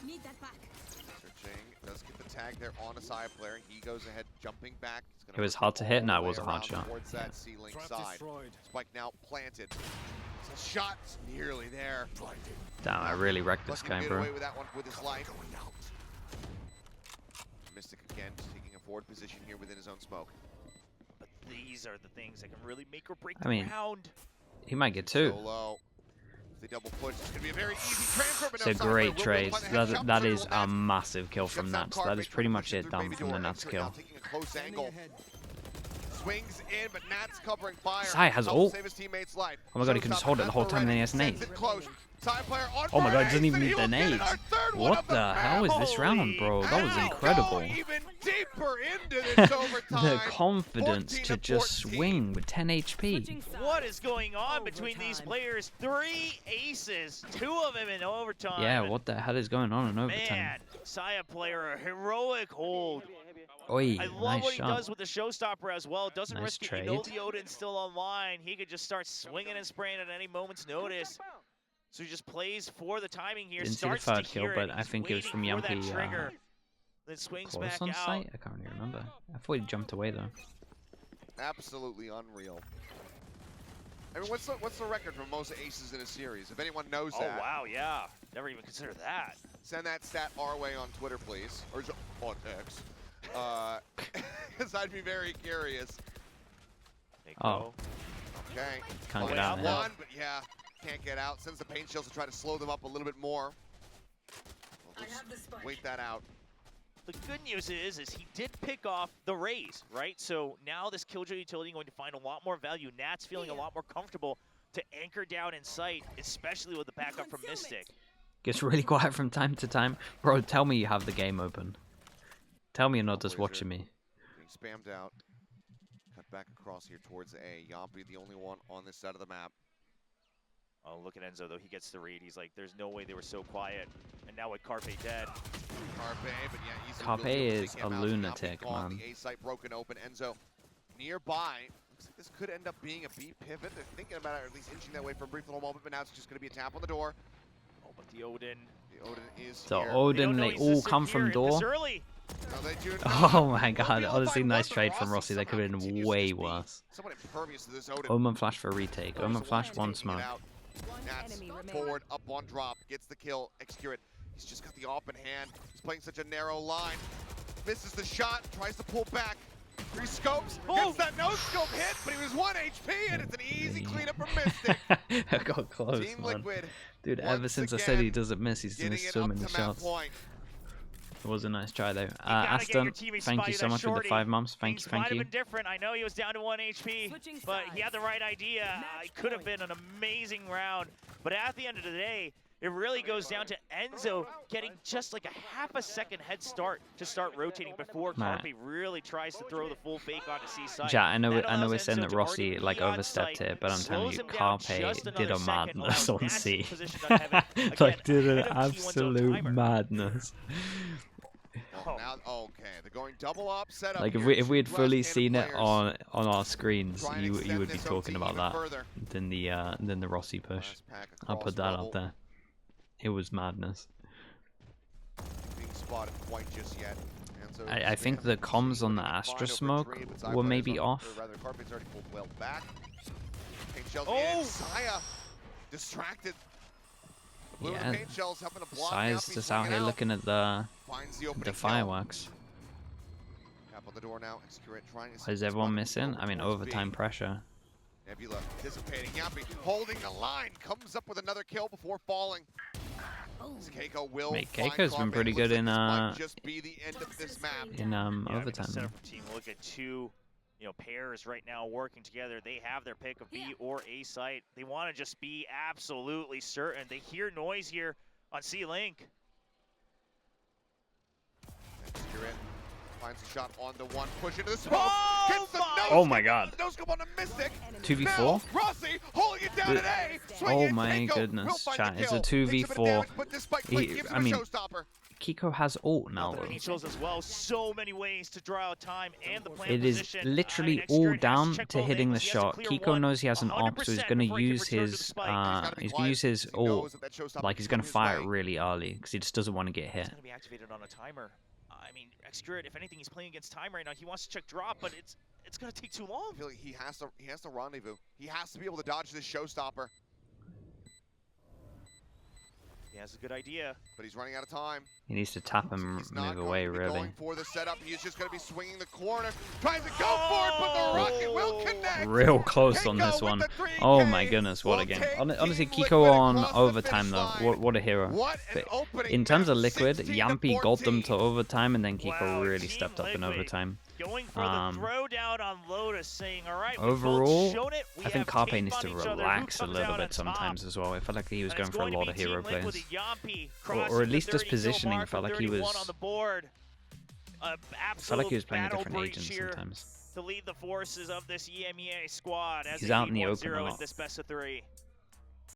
Need that back. Searching, does get the tag there on a side player. He goes ahead, jumping back. It was hard to hit. No, it was a hard shot. Towards that ceiling side. Spike now planted. Shot's nearly there. Damn, I really wrecked this guy, bro. With that one with his life. Mystic again, taking a forward position here within his own smoke. But these are the things that can really make or break the round. He might get two. So low. If they double push, it's gonna be a very easy transfer. It's a great trade. That is a massive kill from Nats. That is pretty much it done from the Nats kill. Taking a close angle. Swings in, but Nats covering fire. Sai has ult. Save his teammate's life. Oh my god, he can just hold it the whole time and then he has nade. Oh my god, he doesn't even need the nade. What the hell is this round, bro? That was incredible. The confidence to just swing with 10 HP. What is going on between these players? 3 aces, 2 of them in overtime. Yeah, what the hell is going on in overtime? Man, Saya player, a heroic hold. Oi, I love nice what he shot. does with the showstopper as well. Doesn't Nice risk it. trade. You know the Odin's still online. He could just start swinging and spraying at any moment's notice. So he just plays for the timing here. Didn't see the third kill, but I think it was from Yampi. Then swings close back on out. site? I can't really remember. I thought he jumped away though. Absolutely unreal. I mean, what's the record for most aces in a series? If anyone knows that. Oh wow, yeah. Never even considered that. Send that stat our way on Twitter, please, or on X. Because I'd be very curious. Oh. Okay. Can't get out now. One, but yeah, can't get out. Sends the pain shields to try to slow them up a little bit more. We'll just wait that out. The good news is he did pick off the raise, right? So now this Killjoy utility going to find a lot more value. Nat's feeling a lot more comfortable to anchor down in sight, especially with the backup from Mystic. Gets really quiet from time to time. Bro, tell me you have the game open. Tell me you're not just watching me. Being spammed out. Cut back across here towards A. Yampi, the only one on this side of the map. Oh, look at Enzo, though. He gets the read. He's like, there's no way they were so quiet. And now with Carpe dead. Carpe, but yeah, Carpe is a lunatic, man. The A site broken open. Enzo nearby. Looks like this could end up being a B pivot. They're thinking about it, or at least inching that way for a brief little moment, but now it's just going to be a tap on the door. Oh, but the Odin is So here. Odin, they all come from door. Early. No, they do not. Oh my god, They'll be all honestly, by nice one, trade but from Rossi. That could have been continues to way just be worse. Somewhat impervious to this Odin. Omen flash for retake. Omen flash, one smoke. Nats forward, up on drop, gets the kill, execute. He's just got the op in hand. He's playing such a narrow line. Misses the shot, tries to pull back. Three scopes, gets that no scope hit, but he was 1 HP, and it's an easy cleanup from Mystic. I got close, Team man. Liquid, Dude, ever since I said he doesn't miss, he's missed so many shots. It was a nice try though. Aston, thank you so much for the 5 months. Thank you, thank you. Might have been different. I know he was down to 1 HP, but he had the right idea. It could have been an amazing round. But at the end of the day, it really goes down to Enzo getting just like a half a second head start to start rotating before Carpe really tries to throw the full fake onto C side. Yeah, I know we're saying that Rossi like overstepped here, but I'm telling you, Carpe did a madness on C. Like did an absolute madness. Now, okay, they're going double up setup. Like if we had fully seen it on our screens, you would be talking about that than the Rossi push. I'll put that out there. It was madness. Being spotted quite just yet. I think the comms on the Astra smoke were maybe off. Oh! Saya distracted. Yeah, Saya's just out here looking at the fireworks. Is everyone missing? I mean, overtime pressure. Nebula dissipating. Yappy holding the line. Comes up with another kill before falling. Keiko will. Mate, Keiko's been pretty good in just be the end of this map. Overtime. Team look at two, pairs right now working together. They have their pick of B or A site. They want to just be absolutely certain. They hear noise here on C Link. Finds a shot on the one, push into the smoke. Oh my god. No scope on the Mystic. 2v4? Rossi holding it down today. Oh my goodness, chat. It's a 2v4. I mean, Kiko has ult now though. As well. So many ways to draw out time and the plan it is literally all down to hitting the shot. Kiko knows he has an op, so he's gonna use his ult. Like he's gonna fire it really early because he just doesn't want to get hit. It's gonna be activated on a timer. I mean, Extrude, if anything, he's playing against time right now. He wants to check drop, but it's gonna take too long. I feel like he has to rendezvous. He has to be able to dodge this showstopper. He has a good idea, but he's running out of time. He needs to tap and move away, really. Going for the setup. He's just going to be swinging the corner, trying to go for it, but the rocket will connect. Real close on this one. Oh my goodness, what a game! Honestly, Kiko on overtime though. What a hero. In terms of Liquid, Yampy got them to overtime, and then Kiko really stepped up in overtime. Going for the throwdown on Lotus, saying, all right, overall, I think Carpe needs to relax a little bit sometimes as well. I felt like he was going for a lot of hero plays. Or at least his positioning felt like he was... felt like he was playing a different agent sometimes. To lead the forces of this EMEA squad as he's out in the open a lot. in this best of 3.